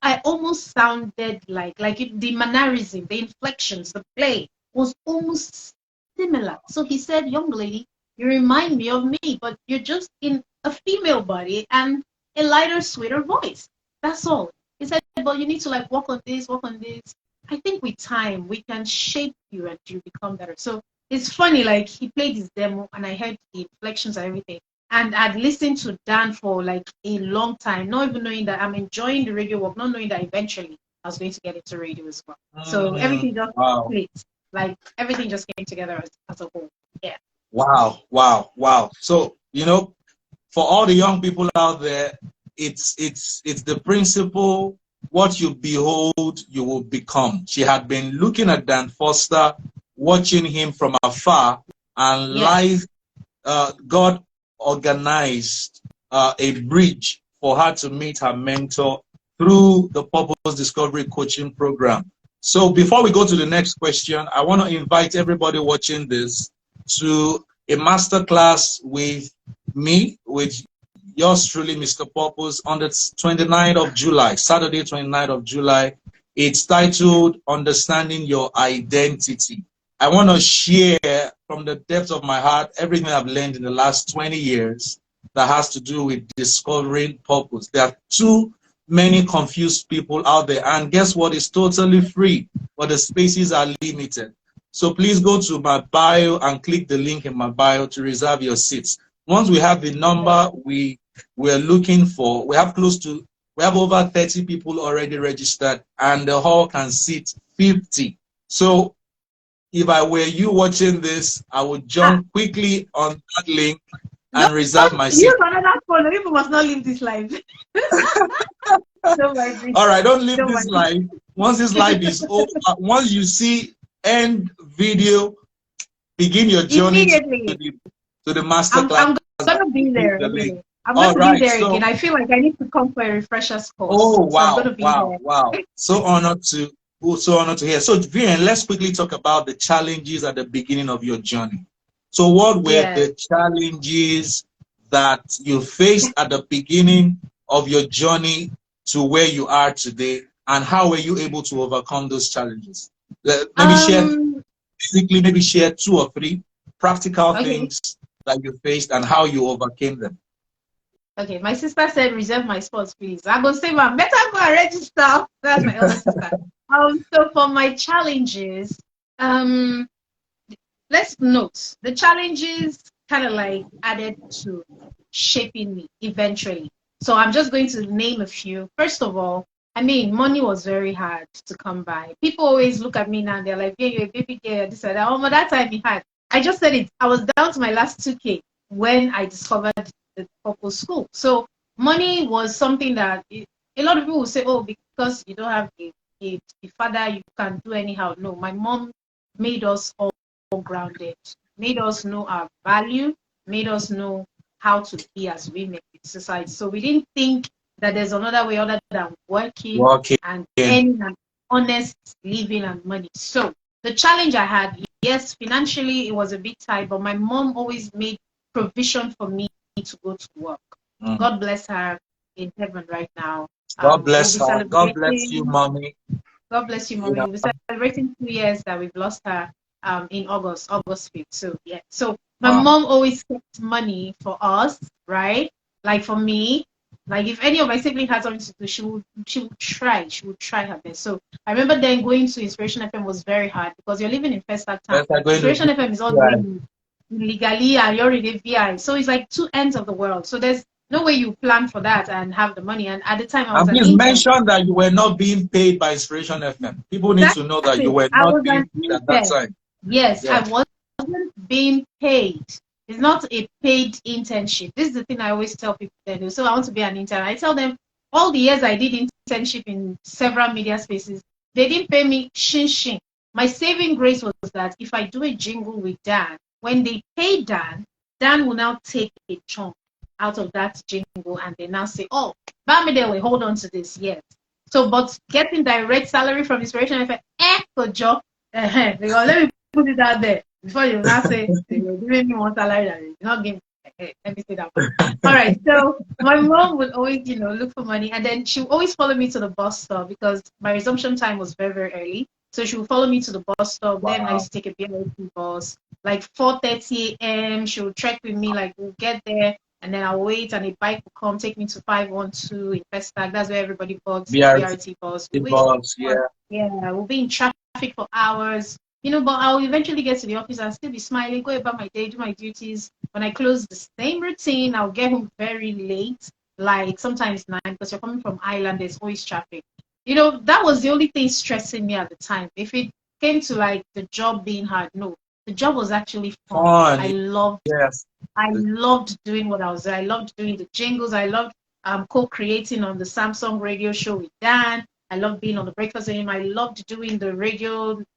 I almost sounded like the mannerism, the inflections, the play was almost similar. So he said, young lady, you remind me of me, but you're just in a female body and a lighter, sweeter voice. That's all. He said, but you need to like work on this, work on this. I think with time we can shape you and you become better. So it's funny, like he played his demo and I heard the inflections and everything. And I'd listened to Dan for like a long time, not even knowing that I'm enjoying the radio work, not knowing that eventually I was going to get into radio as well. So everything just clicked. Like everything just came together as a whole. Yeah. Wow, wow, wow. So, you know, for all the young people out there, it's the principle, what you behold, you will become. She had been looking at Dan Foster, watching him from afar, and life, God organized a bridge for her to meet her mentor through the Purpose Discovery Coaching Program. So before we go to the next question, I want to invite everybody watching this to a masterclass with me, with yours truly, Mr. Purpose, on the 29th of July, Saturday, 29th of July. It's titled Understanding Your Identity. I want to share from the depths of my heart everything I've learned in the last 20 years that has to do with discovering purpose. There are too many confused people out there, and guess what? It's totally free, but the spaces are limited. So please go to my bio and click the link in my bio to reserve your seats. Once we have the number we're looking for, we have over 30 people already registered, and the hall can seat 50. So if I were you watching this, I would jump quickly on that link and reserve my seat. Use another phone. People must not leave this live. All right, don't leave this live. Once this live is over, once you see end video, begin your journey to the master class. I'm going to be there. I'm going to be there again. I feel like I need to come for a refresher's course. Oh, wow, so wow. So honored to hear. So, Vien, let's quickly talk about the challenges at the beginning of your journey. So what were the challenges that you faced at the beginning of your journey to where you are today, and how were you able to overcome those challenges? Maybe share 2 or 3 practical things that you faced and how you overcame them. Okay, my sister said, reserve my spots, please. I'm going to say, better go and register. That's my elder sister. So for my challenges, let's note, the challenges kind of like added to shaping me eventually. So I'm just going to name a few. First of all, I mean, money was very hard to come by. People always look at me now and they're like, yeah, you're a baby girl, this and that. Oh, but that time you had. I just said it. I was down to my last 2K when I discovered the Purpose School. So money was something that a lot of people will say, oh, because you don't have a father, you can do anyhow. No, my mom made us all grounded, made us know our value, made us know how to be as women in society. So we didn't think that there's another way other than working and earning an honest living and money. So the challenge I had, yes, financially it was a bit tight, but my mom always made provision for me to go to work. God bless her in heaven right now. God bless her. God bless you, mommy. God bless you, mommy. We'll be celebrating 2 years that we've lost her in August 5th. So yeah. So my mom always kept money for us, right? Like for me, like if any of my siblings had something to do, she would try her best. So I remember then going to Inspiration FM was very hard because you're living in Festac Town. Inspiration FM is all legally and you're in a VI. So it's like 2 ends of the world. So there's no way you plan for that and have the money. And at the time I was please mention that you were not being paid by Inspiration FM. People need to know that you were not being paid at that time. Yes, I wasn't being paid. It's not a paid internship. This is the thing I always tell people. So I want to be an intern. I tell them, all the years I did internship in several media spaces, they didn't pay me shin shin. My saving grace was that if I do a jingle with Dan, when they pay Dan, Dan will now take a chunk out of that jingle and they now say, oh, Bamidele, hold on to this. Yes. So, but getting direct salary from Inspiration FM, good job. Because let me put it out there before you now say they were giving me more salary than they not give me. Let me say that one. All right. So my mom would always, look for money, and then she would always follow me to the bus stop because my resumption time was very, very early. So she would follow me to the bus stop. Wow. Then I used to take a BRT bus, like 4:30 a.m. She would trek with me, like we'll get there, and then I'll wait, and a bike will come take me to 512 in Pestac. That's where everybody boards the BRT bus. We'll be in traffic for hours. But I'll eventually get to the office and still be smiling, go about my day, do my duties. When I close the same routine, I'll get home very late, like sometimes 9, because you're coming from Ireland, there's always traffic. That was the only thing stressing me at the time. If it came to like the job being hard, no, the job was actually fun. I loved doing what I was doing. I loved doing the jingles. I loved co-creating on the Samsung radio show with Dan. I loved being on the breakfast with him. I loved doing the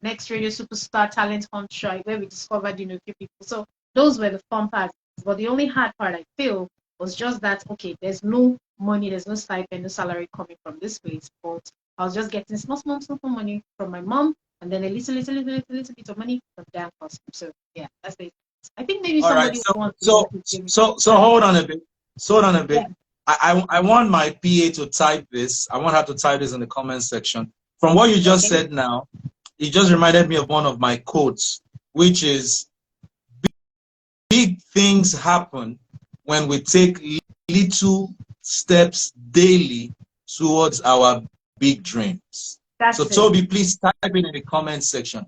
Next Radio Superstar Talent Hunt show where we discovered, a few people. So those were the fun parts. But the only hard part I feel was just that, okay, there's no money, there's no stipend, no salary coming from this place. But I was just getting small money from my mom, and then a little bit of money from Dan Custom. So yeah, that's it. I think maybe somebody wants So hold on a bit. Yeah. I want my PA to type this. I want her to type this in the comment section. From what you just said now, it just reminded me of one of my quotes, which is, big things happen when we take little steps daily towards our big dreams. So Toby, please type it in the comment section.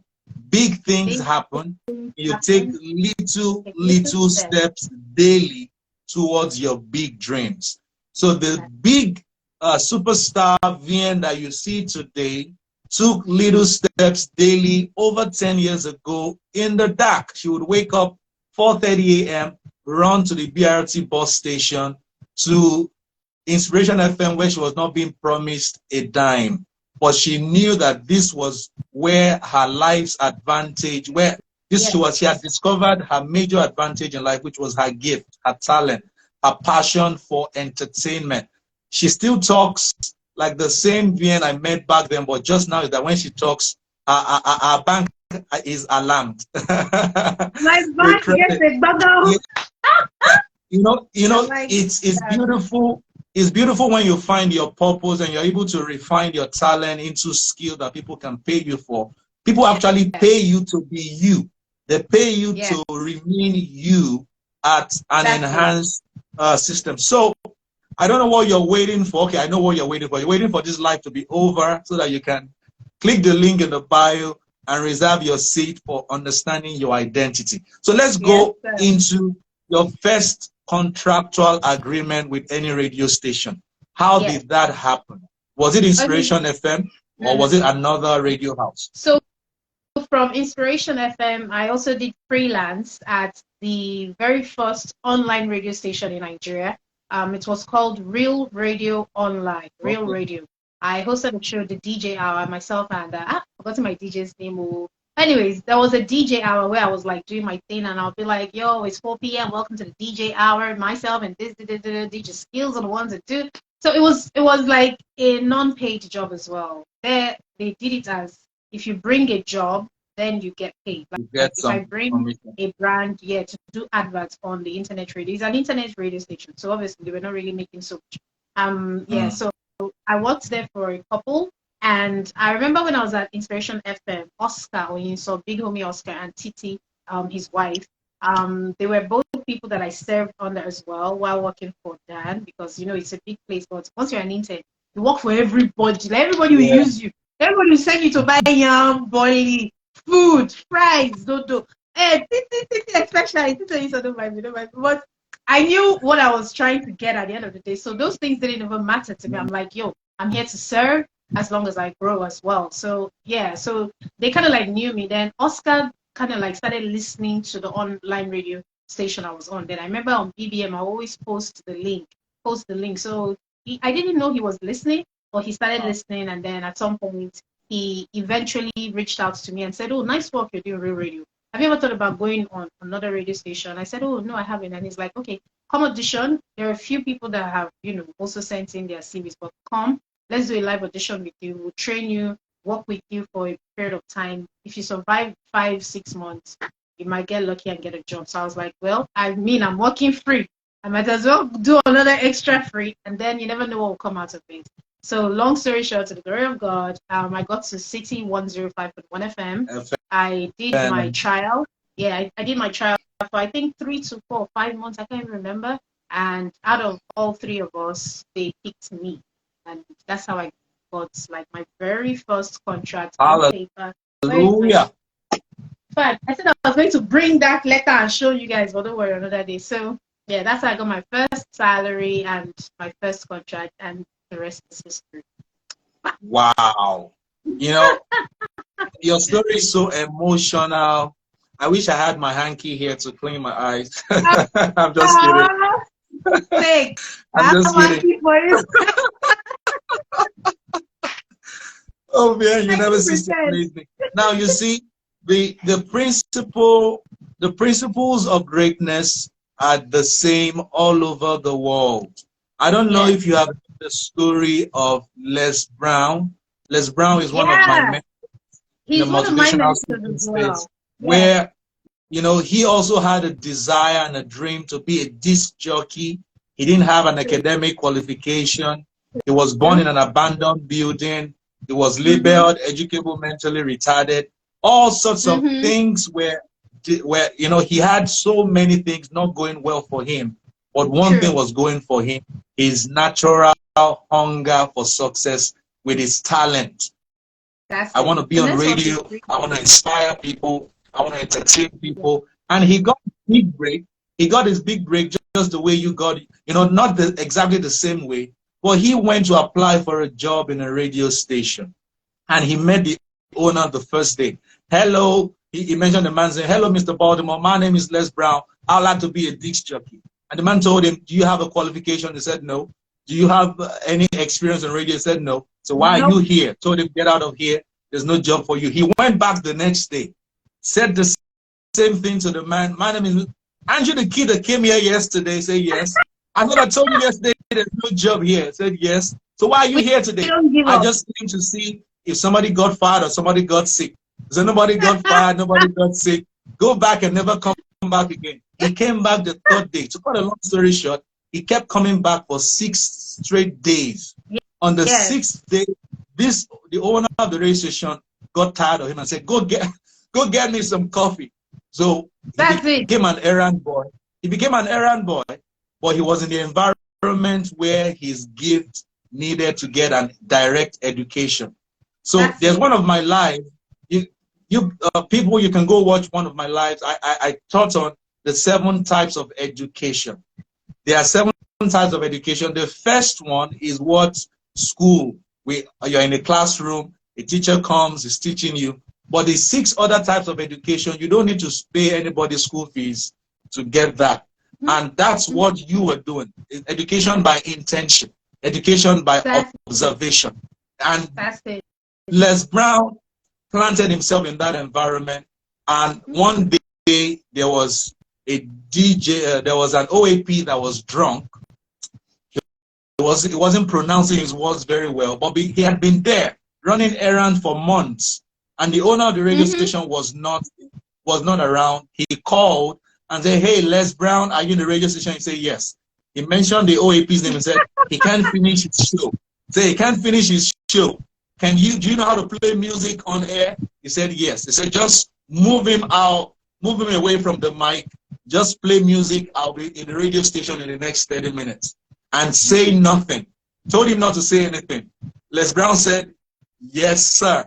Big things happen. You take little steps daily towards your big dreams. So the big superstar Vien that you see today took little steps daily over 10 years ago in the dark. She would wake up 4:30 a.m., run to the BRT bus station to Inspiration FM, where she was not being promised a dime. But she knew that this was where her life's advantage, she had discovered her major advantage in life, which was her gift, her talent, her passion for entertainment. She still talks like the same Vien I met back then, but just now is that when she talks, our bank is alarmed. My bank gets a bubble. It's beautiful. It's beautiful when you find your purpose and you're able to refine your talent into skill that people can pay you for. People actually pay you to be you. They pay you to remain you at an enhanced system. So I don't know what you're waiting for. Okay, I know what you're waiting for. You're waiting for this life to be over so that you can click the link in the bio and reserve your seat for understanding your identity. So let's go into your first contractual agreement with any radio station. How did that happen? Was it Inspiration FM or was it another radio house? So from Inspiration FM, I also did freelance at the very first online radio station in Nigeria. It was called Real Radio Online, Real Radio. I hosted a show, the DJ Hour, myself and I've forgotten my DJ's name. Anyways, there was a DJ Hour where I was like doing my thing, and I'll be like, yo, it's 4 p.m. Welcome to the DJ Hour. Myself and this DJ Skills are the ones that do. So it was like a non-paid job as well. They did it as, if you bring a job, then you get paid. Like if I bring a brand, to do adverts on the internet radio. It's an internet radio station, so obviously they were not really making so much. So I worked there for a couple, and I remember when I was at Inspiration FM, Oscar, when you saw Big Homie Oscar and Titi, his wife, they were both people that I served under as well while working for Dan, because it's a big place. But once you're an intern, you work for everybody. Like, everybody will use you. Everybody will send you to buy yam, boilie, food, fries, dodo. Especially, don't mind me. But I knew what I was trying to get at the end of the day. So those things didn't even matter to me. I'm like, yo, I'm here to serve as long as I grow as well. So so they kind of like knew me. Then Oscar kind of like started listening to the online radio station I was on. Then I remember on BBM, I always post the link. So I didn't know he was listening, but he started listening, and then at some point he eventually reached out to me and said, "Oh, nice work you're doing, Real Radio. Have you ever thought about going on another radio station?" I said, "Oh, no, I haven't." And he's like, "Okay, come audition. There are a few people that have, also sent in their CVs, but come, let's do a live audition with you. We'll train you, work with you for a period of time. If you survive 5, 6 months, you might get lucky and get a job." So I was like, well, I mean, I'm working free. I might as well do another extra free, and then you never know what will come out of it. So long story short, to the glory of God, I got to City 105.1 FM. I did my trial. Yeah, I did my trial for I think 3 to 4 or 5 months. I can't remember. And out of all three of us, they picked me, and that's how I got like my very first contract on paper. Hallelujah. But I said I was going to bring that letter and show you guys, but don't worry, another day. So yeah, that's how I got my first salary and my first contract, and the rest is history. Wow. Your story is so emotional. I wish I had my hanky here to clean my eyes. I'm just kidding. Thanks. I'm just kidding. Oh man, you never see me. Now you see the principles of greatness are the same all over the world. I don't know if you have the story of Les Brown. Les Brown is one of my mentors. He's one of my mentors as well. Where he also had a desire and a dream to be a disc jockey. He didn't have an academic qualification. He was born in an abandoned building. He was labeled educable, mentally retarded. All sorts of things where he had so many things not going well for him. But one thing was going for him, his natural hunger for success with his talent. I want to be on radio. I want to inspire people. I want to entertain people. And he got his big break. He got his big break just the way you got it. Not exactly the same way. But he went to apply for a job in a radio station. And he met the owner the first day. Hello. He mentioned the man saying, "Hello, Mr. Baltimore. My name is Les Brown. I'd like to be a disc jockey." And the man told him, "Do you have a qualification?" He said, "No." "Do you have any experience in radio?" He said, "No." "So why are you here?" Told him, "Get out of here. There's no job for you." He went back the next day, said the same thing to the man. "My name is, aren't you the kid that came here yesterday?" Say, "Yes." "I thought I told you yesterday there's no job here." Said, "Yes." "So why are you here today?" "I just came to see if somebody got fired or somebody got sick." So nobody got fired, nobody got sick. Go back and never come back again. He came back the third day. To cut a long story short, he kept coming back for 6 straight days. On the 6th day, the owner of the radio station got tired of him and said, go get me some coffee." So he became an errand boy. He became an errand boy, but he was in the environment where his gift needed to get a direct education. So there's one of my lives. People, you can go watch one of my lives. I taught on the 7 types of education. There are 7 types of education. The first one is what school. You're in a classroom, a teacher comes, is teaching you. But the 6 other types of education, you don't need to pay anybody's school fees to get that. And that's what you were doing. Education by intention, education by observation. And Les Brown planted himself in that environment, and one day there was a DJ, there was an OAP that was drunk. He wasn't pronouncing his words very well, but he had been there running errands for months, and the owner of the radio station was not around. He called and said, "Hey, Les Brown, are you in the radio station?" He said, "Yes." He mentioned the OAP's name and said, "He can't finish his show." He can't finish his show. Do you know how to play music on air?" He said, "Yes." He said, "Just move him out, move him away from the mic, just play music. I'll be in the radio station in the next 30 minutes. And say nothing." Told him not to say anything. Les Brown said, "Yes, sir."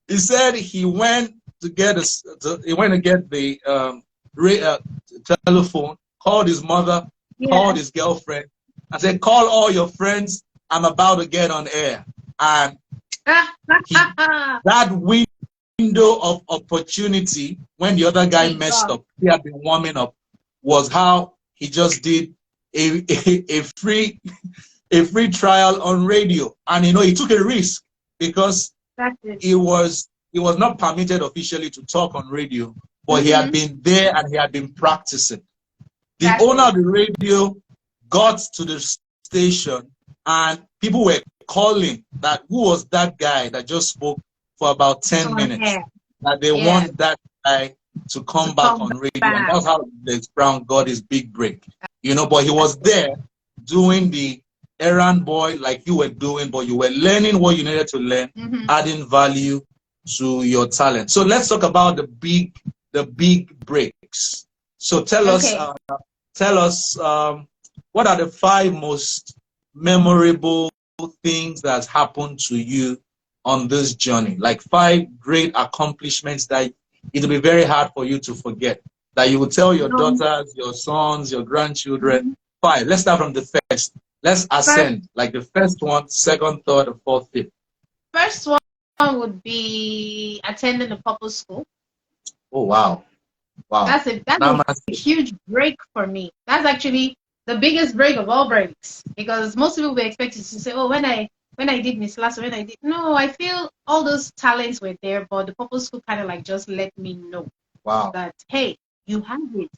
He said he went to get the telephone, called his mother, called his girlfriend, and said, "Call all your friends. I'm about to get on air." And that window of opportunity, when the other guy messed up, he had been warming up, was how he just did a free a free trial on radio. And you know, he took a risk because he was not permitted officially to talk on radio, but he had been there and he had been practicing. The owner of the radio got to the station and people were calling that who was that guy that just spoke for about 10 minutes, that they want that guy to come back on radio. And that's how Lex Brown got his big break. You know, but he was there doing the errand boy like you were doing, but you were learning what you needed to learn, adding value to your talent. So let's talk about the big breaks. So tell us what are the 5 most memorable things that happened to you on this journey? Like 5 great accomplishments that it'll be very hard for you to forget, that you will tell your daughters, your sons, your grandchildren. 5. Let's start from the first. Let's ascend, like the first one, second, third, or fourth, fifth. First one would be attending the purple school. Oh, wow. Wow. That's a huge break for me. That's actually the biggest break of all breaks, because most people were expected to say, oh, when I did Miss Last, no, I feel all those talents were there, but the purple school kind of like just let me know that, hey, you have it,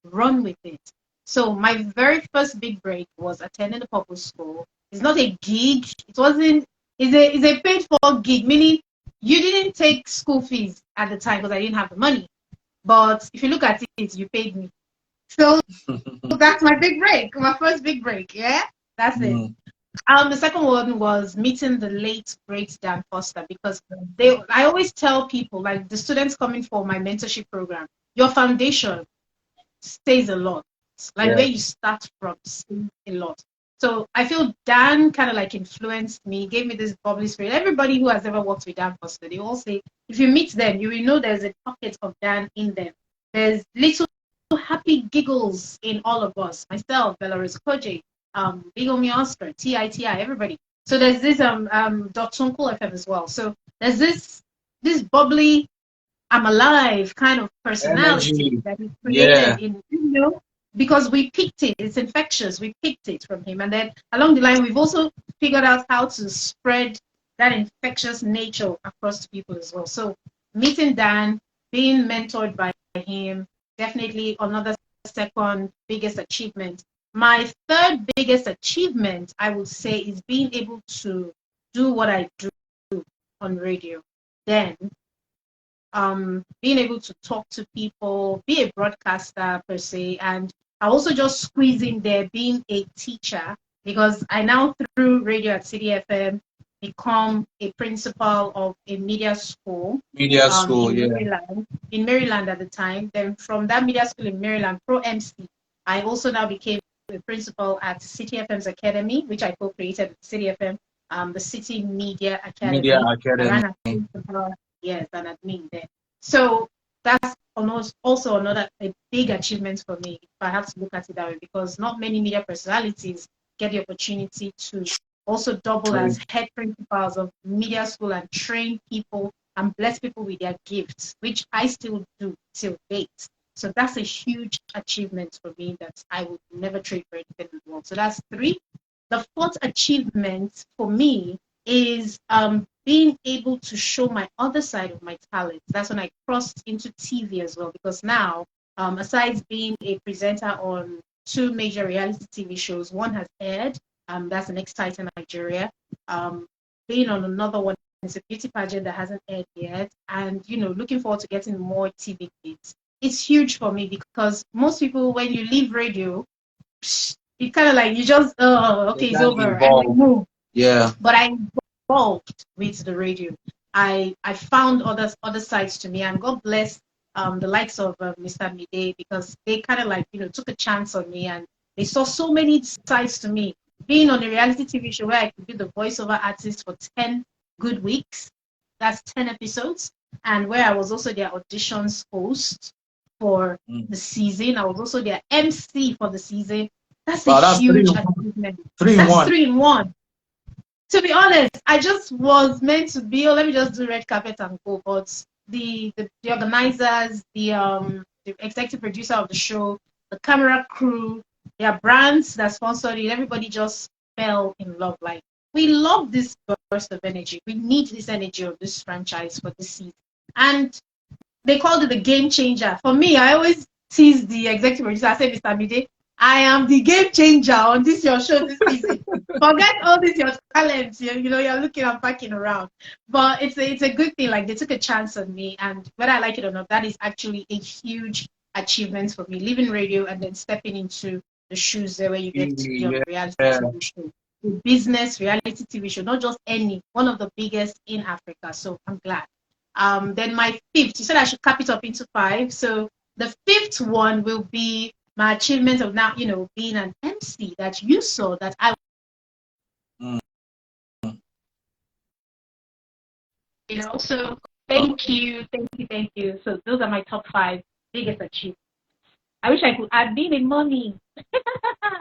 run with it. So my very first big break was attending the purple school. It's not a gig. It's a paid for gig, meaning you didn't take school fees at the time because I didn't have the money. But if you look at it, you paid me. So that's my big break, my first big break. Yeah, that's it. The second one was meeting the late great Dan Foster, because I always tell people, like the students coming for my mentorship program, your foundation stays a lot. Like where you start from stays a lot. So I feel Dan kind of like influenced me, gave me this bubbly spirit. Everybody who has ever worked with Dan Foster, they all say, if you meet them, you will know there's a pocket of Dan in them. There's little happy giggles in all of us. Myself, Belarus Koje, Big Omi Oscar, TITI, everybody. So there's this Dotsunkel FM as well. So there's this bubbly, I'm alive kind of personality that is created in, because we picked it. It's infectious. We picked it from him. And then along the line, we've also figured out how to spread that infectious nature across to people as well. So meeting Dan, being mentored by him, definitely another second biggest achievement. My third biggest achievement, I would say, is being able to do what I do on radio. Then being able to talk to people, be a broadcaster per se, and I also just squeeze in there being a teacher, because I now, through radio at City FM, become a principal of a media school. In Maryland at the time. Then from that media school in Maryland, Pro MC, I also now became a principal at City FM's Academy, which I co-created at City FM, the City Media Academy. Yes, and admin there. So that's also another a big achievement for me, if I have to look at it that way, because not many media personalities get the opportunity to also double as head principals of media school and train people and bless people with their gifts, which I still do till date. So that's a huge achievement for me that I would never trade for anything in the world. So that's 3. The 4th achievement for me is being able to show my other side of my talent. That's when I crossed into TV as well, because now, aside being a presenter on 2 major reality TV shows, one has aired, that's the Next Titan Nigeria. Being on another one is a beauty pageant that hasn't aired yet, and looking forward to getting more TV gigs. It's huge for me, because most people, when you leave radio, it kind of like you just okay, it's over, and you move. Yeah. But I involved with the radio. I found other sides to me, and God bless the likes of Mr. Mide, because they kind of like took a chance on me, and they saw so many sides to me. Being on a reality TV show where I could be the voiceover artist for 10 good weeks, that's 10 episodes, and where I was also their auditions host for the season. I was also their MC for the season. That's a huge achievement. That's 3 in 1. To be honest, I just was meant to be, let me just do red carpet and go. But the organizers, the executive producer of the show, the camera crew, their brands that sponsored it, everybody just fell in love. Like, we love this burst of energy. We need this energy of this franchise for this season. And they called it the game changer. For me, I always tease the executive producer. I say, Mr. Mide, I am the game changer on this your show this season. Forget all this your talents. You know, you're looking and packing around. But it's a good thing. Like, they took a chance on me, and whether I like it or not, that is actually a huge achievement for me. Leaving radio and then stepping into the shoes there where you get to be on reality TV show. The business reality TV show, not just any, one of the biggest in Africa. So I'm glad. Then my fifth, you said I should cap it up into five. So the fifth one will be my achievement of now, you know, being an MC that you saw that I, you know, so thank you. So those are my top five biggest achievements. I wish I could add being in money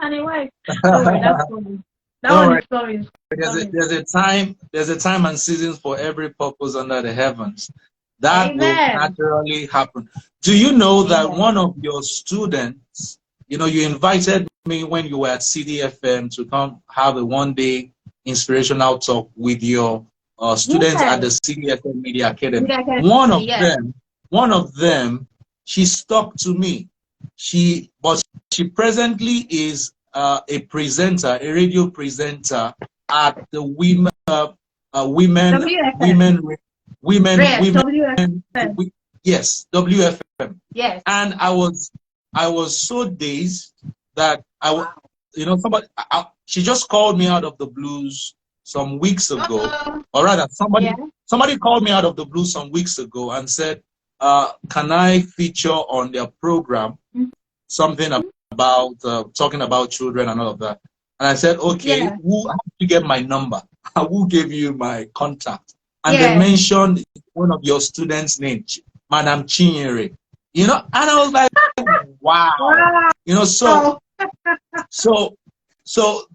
and a wife. Don't worry, that's coming. That one is coming. There's a time and season for every purpose under the heavens. That will naturally happen. Do you know that one of your students, you know, you invited me when you were at CDFM to come have a one-day inspirational talk with your students at the CDFM Media Academy. One of them, she stuck to me. But she presently is a presenter, a radio presenter at the women, yes, WFM. Yes. And I was so dazed that you know, she just called me out of the blues some weeks ago, or rather, somebody called me out of the blue some weeks ago and said, "Can I feature on their program something about talking about children and all of that?" And I said, "Okay, how did you get my number? I will give you my contact." And they mentioned one of your students' names, Madam Chinyere. You know, and I was like, wow. You know, so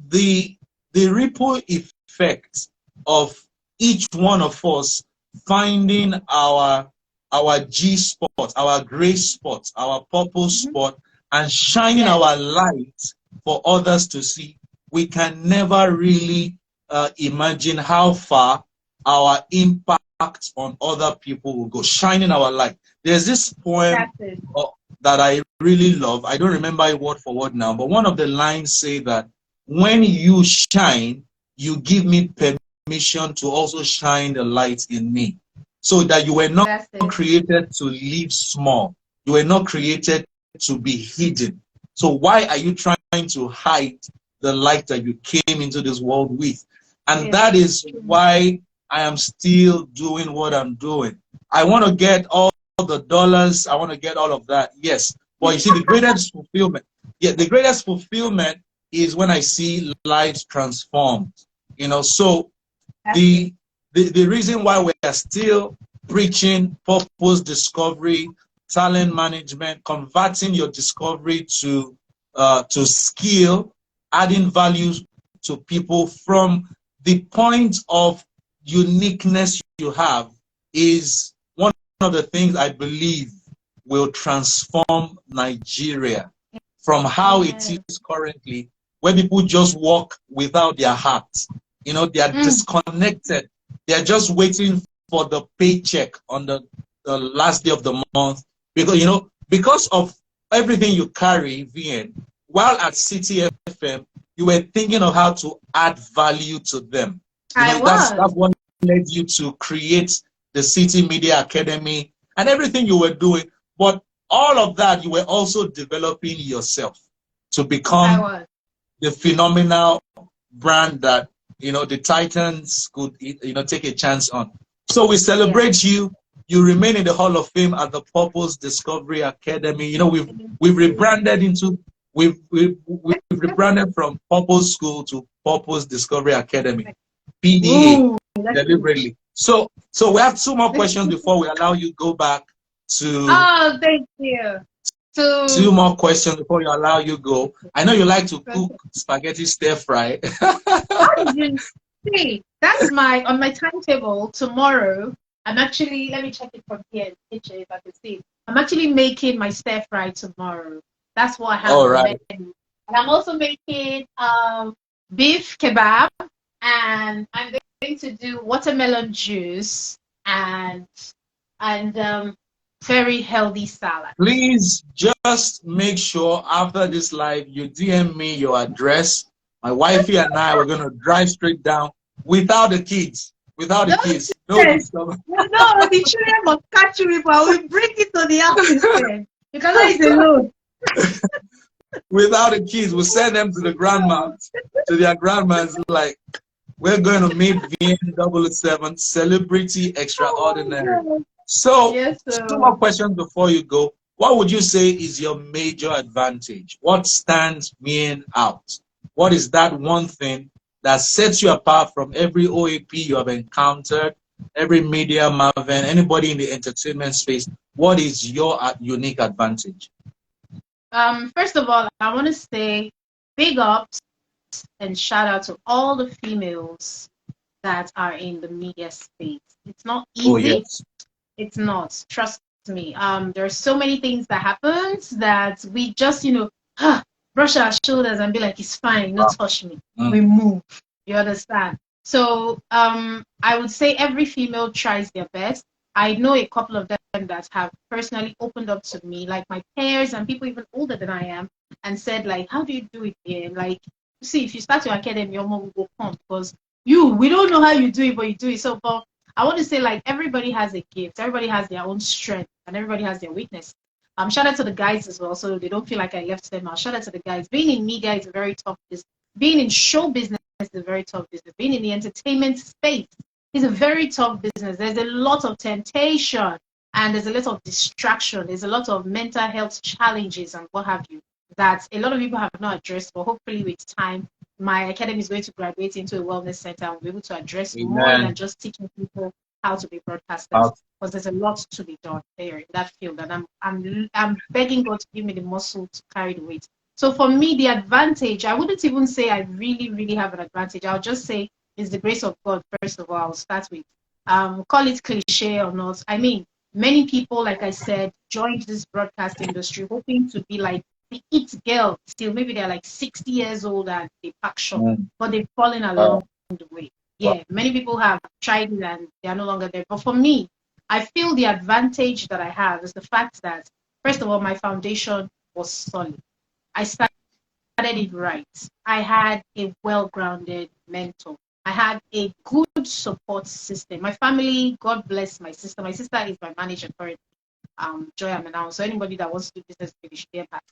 the ripple effect of each one of us finding our G spot, our grace spot, our purple spot, and shining our light for others to see, we can never really imagine how far our impact on other people will go. Shining our light. There's this poem that I really love. I don't remember it word for word now, but one of the lines say that when you shine, you give me permission to also shine the light in me. So that you were not created to live small. You were not created to be hidden. So why are you trying to hide the light that you came into this world with? And that is why I am still doing what I'm doing. I want to get all the dollars. I want to get all of that. Yes. But you see, the greatest fulfillment, the greatest fulfillment is when I see lives transformed. You know, so the reason why we are still preaching purpose discovery, talent management, converting your discovery to skill, adding values to people from the point of uniqueness you have, is one of the things I believe will transform Nigeria from how it is currently, where people just walk without their heart. You know, they are disconnected. They are just waiting for the paycheck on the last day of the month. Because, you know, because of everything you carry, Vien, while at City FM, you were thinking of how to add value to them. You know, that's what led you to create the City Media Academy and everything you were doing. But all of that, you were also developing yourself to become the phenomenal brand that, you know, the Titans could, you know, take a chance on. So we celebrate you. You remain in the Hall of Fame at the Purpose Discovery Academy. You know, we've rebranded into we've rebranded from Purpose School to Purpose Discovery Academy, PDA, deliberately. So we have two more questions before we allow you go back to. Oh, thank you. Two more questions before you allow you go. I know you like to cook spaghetti stir fry. How did you see? That's on my timetable tomorrow. I'm actually, let me check it from here, if I can see. I'm actually making my stir fry tomorrow. That's what I have. All right. And I'm also making beef kebab, and I'm going to do watermelon juice and very healthy salad. Please just make sure after this live you DM me your address. My wifey and I were gonna drive straight down without the kids. Without the Don't kids. No stress. disturb. No, the children must catch you, but we bring it to the house instead. You cannot eat alone. Without the kids, we'll send them to the grandmas, to their grandmas. Like, we're going to meet Vien007, celebrity extraordinary. So, Yes, two more questions before you go. What would you say is your major advantage? What stands Vien out? What is that one thing that sets you apart from every OAP you have encountered, every media maven, anybody in the entertainment space? What is your unique advantage? First of all, I want to say big ups and shout out to all the females that are in the media space. It's not easy. Oh, yes. It's not. Trust me. There are so many things that happens that we just, brush our shoulders and be like, it's fine, don't touch me. We move. You understand? So I would say every female tries their best. I know a couple of them that have personally opened up to me, like my peers and people even older than I am, and said, like, how do you do it here? Like, see, if you start your academy, your mom will go come because we don't know how you do it, but you do it. So, but I want to say, like, everybody has a gift, everybody has their own strength, and everybody has their weakness. Shout out to the guys as well, so they don't feel like I left them out. Shout out to the guys. Being in media is a very tough business. Being in show business is a very tough business. Being in the entertainment space is a very tough business. There's a lot of temptation and there's a lot of distraction. There's a lot of mental health challenges and what have you that a lot of people have not addressed, but hopefully with time, my academy is going to graduate into a wellness center and be able to address more than just teaching people how to be broadcasters, because there's a lot to be done there in that field, and I'm begging God to give me the muscle to carry the weight. So for me, the advantage, I wouldn't even say I really have an advantage. I'll just say it's the grace of God. First of all, I'll start with call it cliche or not. I mean, many people, like I said, joined this broadcast industry hoping to be like the it girl. Still, maybe they're like 60 years old and they pack shop, but they've fallen along the way. Yeah, many people have tried it and they are no longer there. But for me, I feel the advantage that I have is the fact that, first of all, my foundation was solid. I started it right. I had a well-grounded mentor. I had a good support system. My family, God bless my sister. My sister is my manager currently, Joy Amenau. So anybody that wants to do business with me should be back.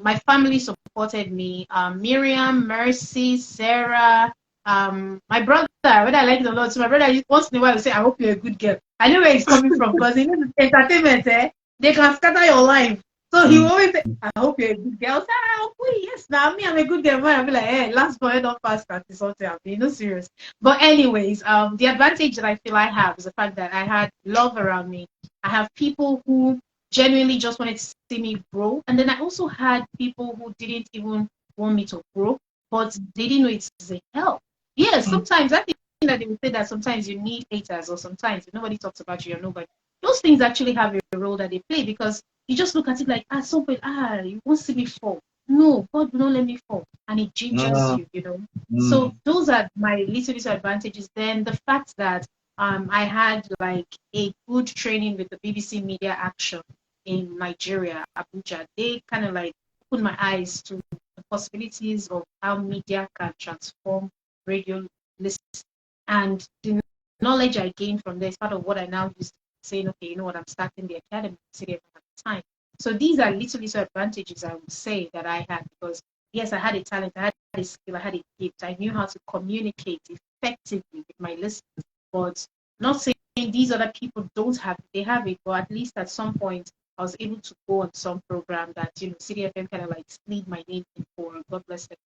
My family supported me. Miriam, Mercy, Sarah, my brother, whether I like it or not, so my brother once in a while will say, I hope you're a good girl. I know where he's coming from because in entertainment, they can scatter your life. So he always say, I hope you're a good girl. I say, yes, now me, I'm a good girl. I'll be like, hey, last boy, don't pass that. It's something I'm being no serious. But anyways, the advantage that I feel I have is the fact that I had love around me. I have people who genuinely just wanted to see me grow. And then I also had people who didn't even want me to grow, but they didn't know it's a help. Yes, sometimes I think that they would say that sometimes you need haters, or sometimes if nobody talks about you, you're nobody. Those things actually have a role that they play, because you just look at it like, somebody, you won't see me fall. No, God will not let me fall. And it gingers you, So those are my little advantages. Then the fact that I had like a good training with the BBC Media Action in Nigeria, Abuja. They kind of like opened my eyes to the possibilities of how media can transform radio lists, and the knowledge I gained from there is part of what I now use, saying, okay, you know what, I'm starting the academy at the time. So these are little advantages I would say that I had, because yes, I had a talent, I had a skill, I had a gift, I knew how to communicate effectively with my listeners, but not saying these other people don't have it, they have it, but at least at some point I was able to go on some program that, CDFM kind of like slid my name in for, God bless them.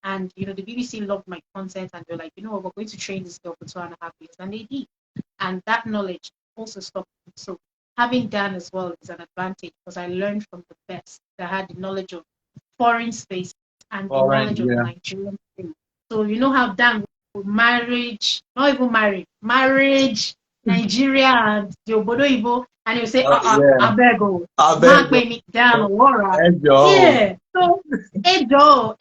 And, the BBC loved my content and they're like, you know what, we're going to train this girl for 2.5 years. And they did. And that knowledge also stopped me. So having Dan as well is an advantage, because I learned from the best. I had the knowledge of foreign space and the knowledge of the Nigerian space. So you know how Dan with marriage, not even marriage Nigeria and the Obodo Ibo, and you say, Yeah. Abego, I Mark beg me down, Wara. you. Yeah. So, Ejo,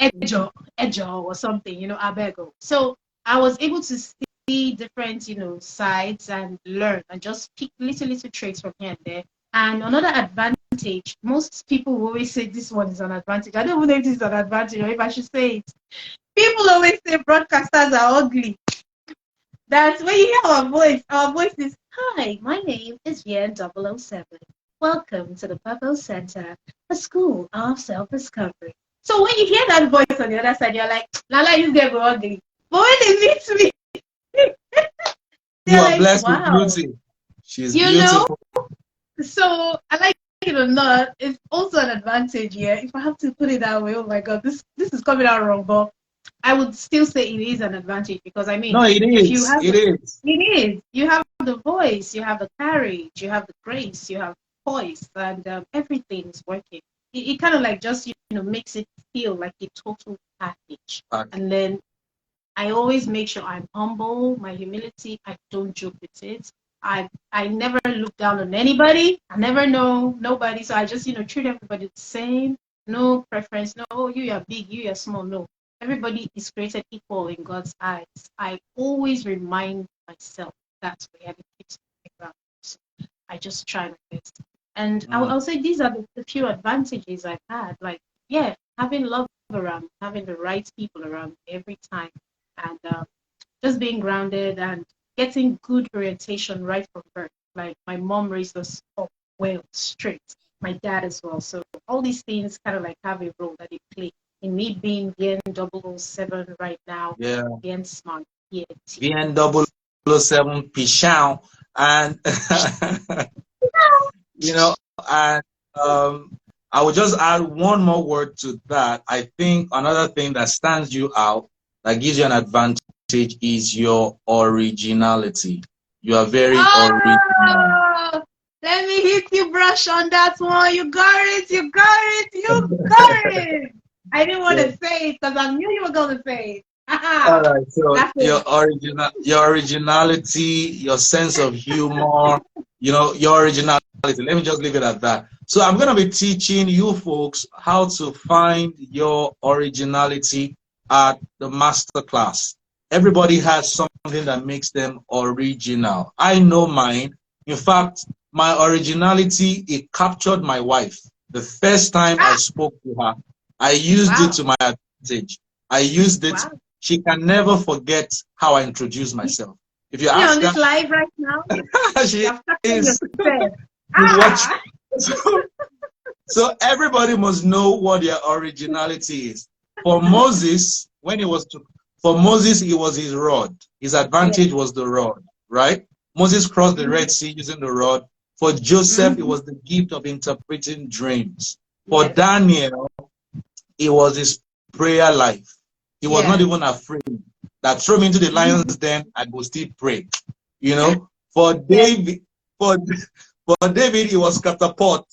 or something, Abego. So, I was able to see different, sides and learn and just pick little traits from here and there. And another advantage, most people will always say this one is an advantage. I don't even know if this is an advantage or if I should say it. People always say broadcasters are ugly. That's when you hear our voice is, hi, my name is Vien007. Welcome to the Purpose Center, a school of self-discovery. So when you hear that voice on the other side, you're like, Lala, you get ugly. But when they meet me, You are like, blessed wow. with beauty. She's beautiful. So I like it or not, it's also an advantage, yeah. If I have to put it that way, oh my God, this is coming out wrong, but I would still say it is an advantage because I mean, No, it if you is. have It is. it is. You have the voice, you have the courage, you have the grace, you have voice, and everything is working. It kind of like just makes it feel like a total package. Okay. And then I always make sure I'm humble. My humility, I don't joke with it. I never look down on anybody. I never know nobody. So I just treat everybody the same. No preference. No, oh, you are big, you are small. No, everybody is created equal in God's eyes. I always remind myself that's where it keeps me grounded. So I just try my best. And I'll say these are the few advantages I've had. Like, yeah, having love around, having the right people around every time, and just being grounded and getting good orientation right from birth. Like my mom raised us up well, straight. My dad as well. So all these things kind of like have a role that they play in me being Vien007 right now. Yeah. Being smart. Yeah. Vien007 Pichon. And and I would just add one more word to that. I think another thing that stands you out, that gives you an advantage, is your originality. You are very original. Let me hit you, brush on that one. You got it. You got it. You got it. I didn't want to say it because I knew you were going to say it. All right. So your originality, your sense of humor, your originality. Let me just leave it at that. So I'm going to be teaching you folks how to find your originality at the master class. Everybody has something that makes them original. I know mine. In fact, my originality, it captured my wife. The first time I spoke to her, I used it to my advantage. I used it. Wow. She can never forget how I introduced myself. If you ask on this live right now, she is. So everybody must know what their originality is. For Moses, for Moses, it was his rod. His advantage was the rod, right? Moses crossed the Red Sea using the rod. For Joseph, it was the gift of interpreting dreams. For Daniel, it was his prayer life. He was not even afraid that throw me into the lion's den, I will still pray. For David, for David, it was catapult.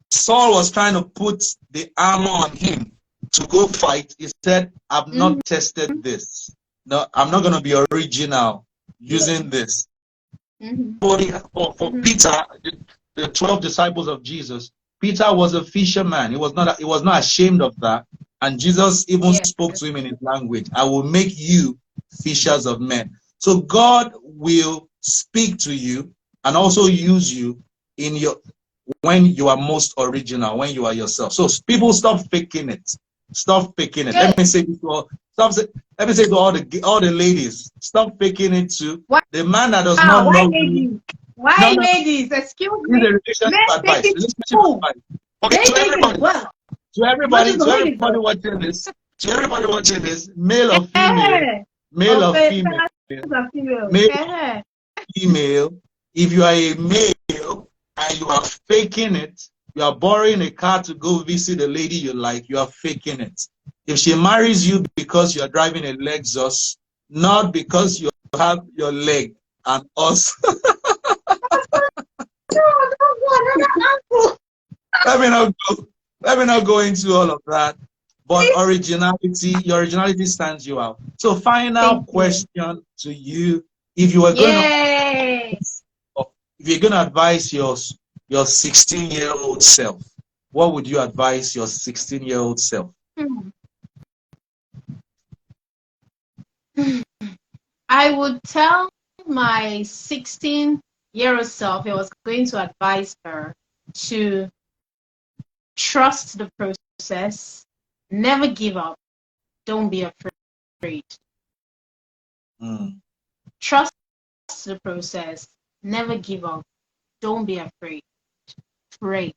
Saul was trying to put the armor on him to go fight. He said, I've not tested this. No, I'm not going to be original using this. For Peter, the 12 disciples of Jesus, Peter was a fisherman. He was not ashamed of that. And Jesus even spoke to him in his language. I will make you fishers of men. So God will speak to you and also use you when you are most original, when you are yourself. So people, stop faking it. Stop faking it. Let me say to all the ladies, stop faking it too. The man that does not know you. Why ladies? Excuse me. Relationship advice. Okay, to everybody watching this, male or female, female, if you are a male and you are faking it, you are borrowing a car to go visit a lady you like, you are faking it. If she marries you because you are driving a Lexus, not because you have your leg and us. Let me not go into all of that. But your originality stands you out. So final question to you. If you were going to, if you're going to advise your 16-year-old self, what would you advise your 16-year-old self? I would tell my 16-year-old self, I was going to advise her to trust the process, never give up, don't be afraid. Trust the process, never give up, don't be afraid. Pray.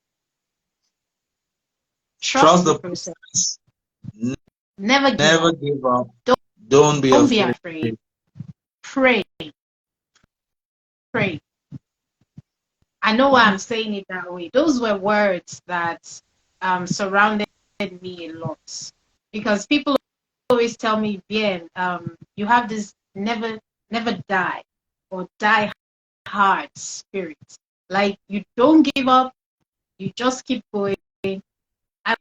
Trust the process. Never give up. Don't be afraid. Pray. Pray. I know why I'm saying it that way. Those were words that surrounded me a lot. Because people always tell me, Bien, you have this never die or die hard spirit. Like, you don't give up, you just keep going. I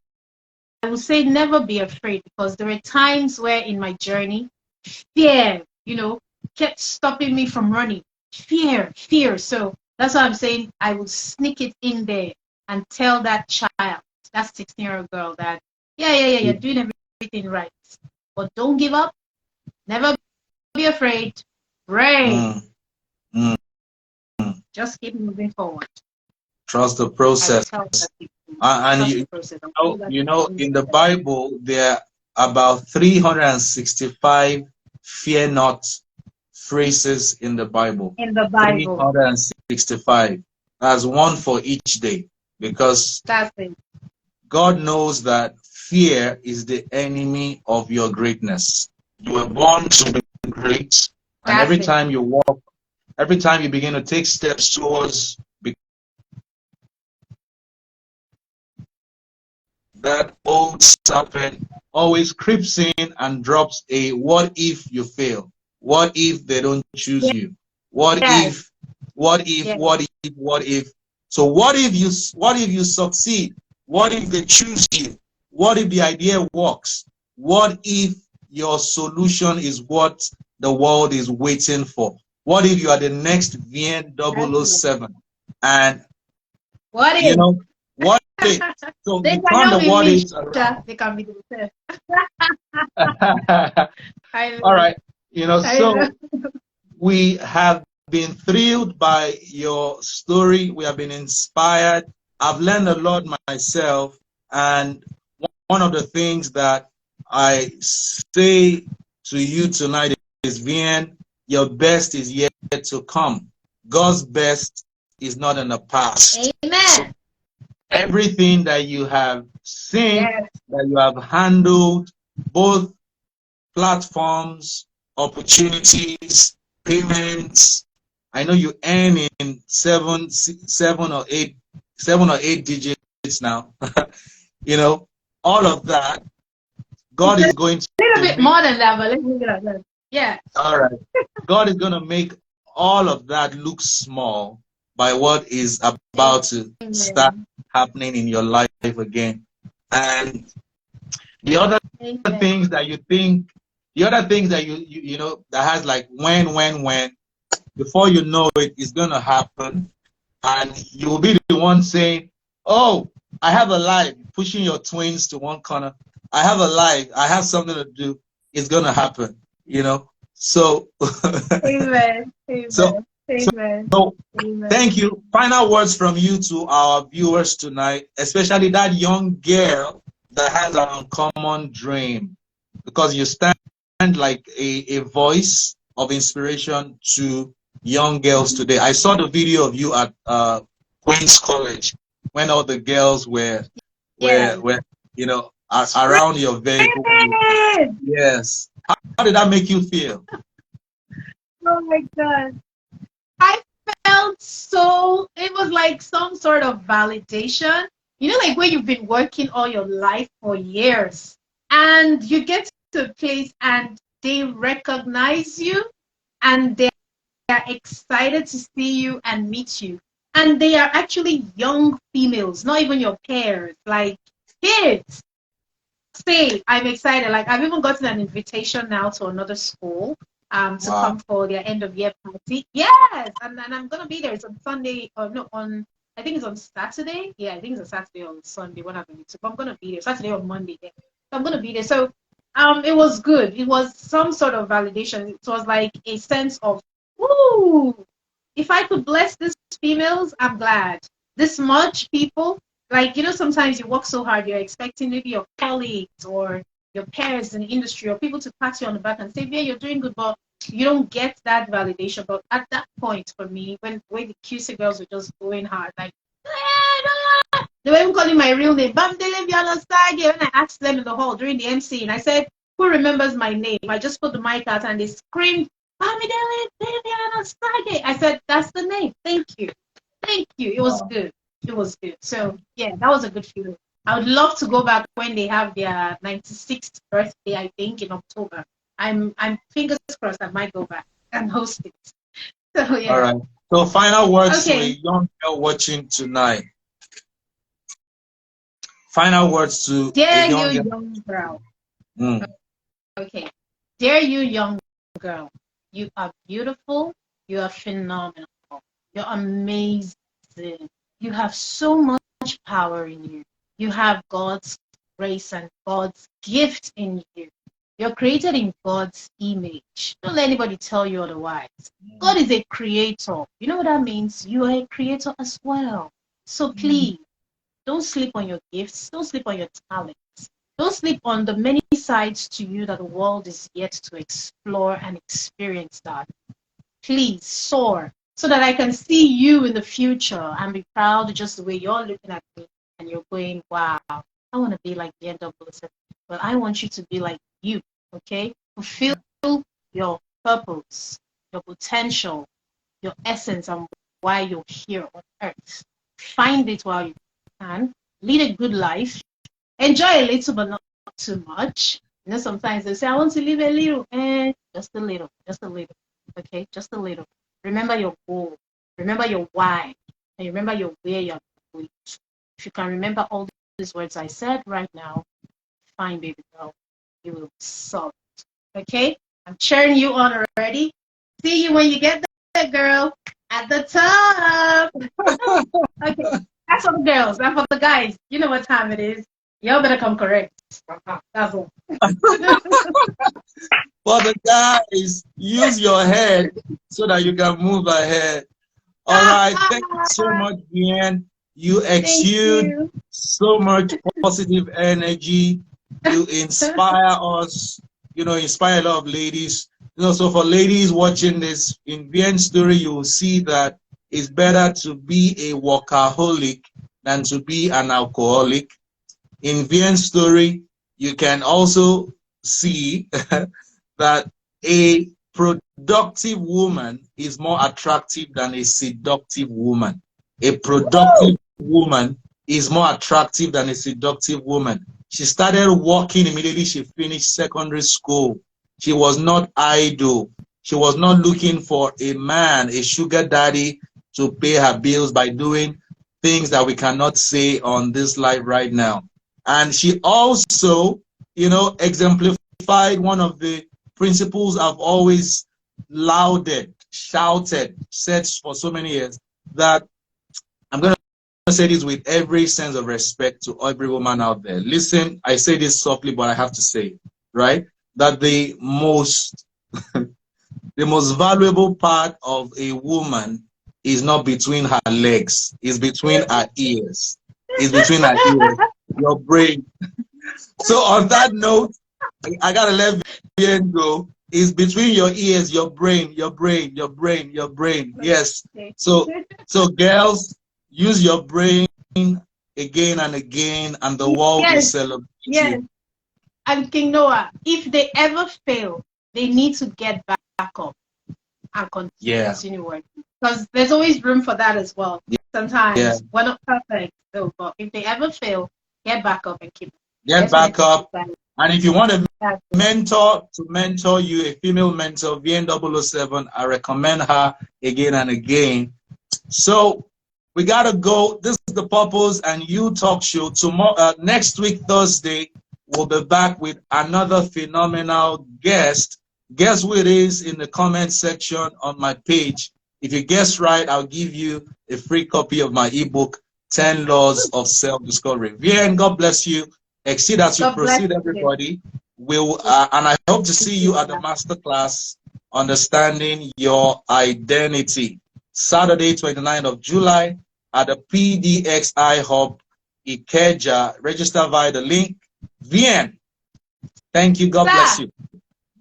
would say never be afraid, because there were times where in my journey, fear, kept stopping me from running. Fear. So that's why I'm saying I would sneak it in there and tell that child, that 16-year-old girl, that, you're doing everything right. But don't give up. Never be afraid. Pray. Just keep moving forward. Trust the process. And you know, in the Bible, there are about 365 fear not phrases in the Bible. 365. That's one for each day, because God knows that fear is the enemy of your greatness. You were born to be great, and every time you walk, every time you begin to take steps towards that old serpent always creeps in and drops a what if you fail? What if they don't choose you? What if? So what if you succeed? What if they choose you? What if the idea works? What if your solution is what the world is waiting for? What if you are the next Vien007? And what if? What if? So they you turn the what ifs around. They can be themselves. All right. So we have been thrilled by your story. We have been inspired. I've learned a lot myself. And one of the things that I say to you tonight is, Vien, your best is yet to come. God's best is not in the past. Amen. So everything that you have seen, that you have handled, both platforms, opportunities, payments. I know you earn in seven or eight digits now. All of that. God is going to a little bit more than that, but let's leave it at that. Yeah. All right. God is going to make all of that look small by what is about to start happening in your life again. And the other things that you think, that has like when, before you know it, it's going to happen. And you will be the one saying, oh, I have a life, pushing your twins to one corner. I have a life. I have something to do. It's going to happen, So, Amen. So, thank you. Final words from you to our viewers tonight, especially that young girl that has an uncommon dream, because you stand like a voice of inspiration to young girls today. I saw the video of you at Queen's College when all the girls were around your vehicle. Yes. How did that make you feel? Oh my God. I felt so, it was like some sort of validation. Like when you've been working all your life for years and you get to a place and they recognize you and they are excited to see you and meet you. And they are actually young females, not even your peers, like kids. See, I'm excited. Like I've even gotten an invitation now to another school to Wow. come for their end of year party. Yes, and I'm gonna be there. It's on Sunday or no on I think it's on Saturday. Yeah, I think it's on Saturday or Sunday when I'm going to. But I'm gonna be there. Saturday or Monday. Yeah. So I'm gonna be there. So it was good. It was some sort of validation. It was like a sense of, woo, if I could bless these females, I'm glad. This much people, like, sometimes you work so hard, you're expecting maybe your colleagues or your peers in the industry or people to pat you on the back and say, yeah, you're doing good, but you don't get that validation. But at that point for me, when the QC girls were just going hard, like, they were even calling my real name, Bamdele Vien007. When I asked them in the hall during the MC, and I said, who remembers my name? I just put the mic out and they screamed, Bamdele Vien007. I said, that's the name. Thank you. Thank you. It was good. It was good. So, yeah, that was a good feeling. I would love to go back when they have their 96th birthday, I think, in October. I'm fingers crossed I might go back and host it. So, yeah. All right. So, final words to a Okay. young girl watching tonight. Final words to Dear a young you, girl. young girl. Mm. Okay. Dear you, young girl. You are beautiful. You are phenomenal. You're amazing. You have so much power in you. You have God's grace and God's gift in you. You're created in God's image. Don't let anybody tell you otherwise. God is a creator. You know what that means? You are a creator as well. So please, don't sleep on your gifts. Don't sleep on your talents. Don't sleep on the many sides to you that the world is yet to explore and experience that. Please soar so that I can see you in the future and be proud just the way you're looking at me and you're going, wow, I want to be like the Intl, but I want you to be like you, okay? Fulfill your purpose, your potential, your essence, and why you're here on earth. Find it while you can. Lead a good life. Enjoy a little, but not too much. Sometimes they say, I want to live a little. Just a little, just a little. Okay, just a little. Remember your goal. Remember your why. And remember your where you're going. If you can remember all these words I said right now, fine, baby girl. You will solve it. Okay? I'm cheering you on already. See you when you get there, girl. At the top. Okay. That's for the girls. That's for the guys. You know what time it is. Y'all better come correct. That's all. For the guys, use your head so that you can move ahead. All right. Thank you so much, Bien. You exude so much positive energy. You inspire us. Inspire a lot of ladies. So for ladies watching this, in Bien's story, you will see that it's better to be a workaholic than to be an alcoholic. In Bien's story, you can also see that a productive woman is more attractive than a seductive woman. A productive woman is more attractive than a seductive woman. She started working immediately she finished secondary school. She was not idle. She was not looking for a man, a sugar daddy, to pay her bills by doing things that we cannot say on this live right now. And she also, exemplified one of the principles I've always lauded, shouted, said for so many years, that I'm going to say this with every sense of respect to every woman out there. Listen, I say this softly, but I have to say it, right? That the most valuable part of a woman is not between her legs, it's between her ears. It's between her ears, your brain. So on that note, I gotta let Bien go. It's between your ears, your brain, your brain, your brain, your brain. Yes. So girls, use your brain again and again, and the world will celebrate you. And King Noah, if they ever fail, they need to get back up and continue working. Because there's always room for that as well. Sometimes we're not perfect, though, but if they ever fail, get back up and keep it. Get back up. And if you want a mentor to mentor you, a female mentor, Vien007, I recommend her again and again. So we gotta go. This is the Purpose and You Talk Show. Tomorrow, next week, Thursday, we'll be back with another phenomenal guest. Guess who it is in the comment section on my page. If you guess right, I'll give you a free copy of my ebook, 10 Laws of Self-Discovery. Vien, God bless you. Exceed as you proceed, everybody. And I hope to see you at the masterclass, Understanding Your Identity, Saturday, 29th of July at the PDXI Hub, Ikeja. Register via the link. Vien, thank you. God bless you.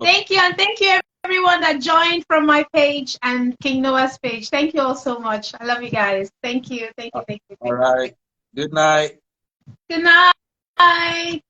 Thank you, and thank you everyone that joined from my page and King Noah's page. Thank you all so much. I love you guys. Thank you. Thank you. Thank you. All right. Good night. Good night.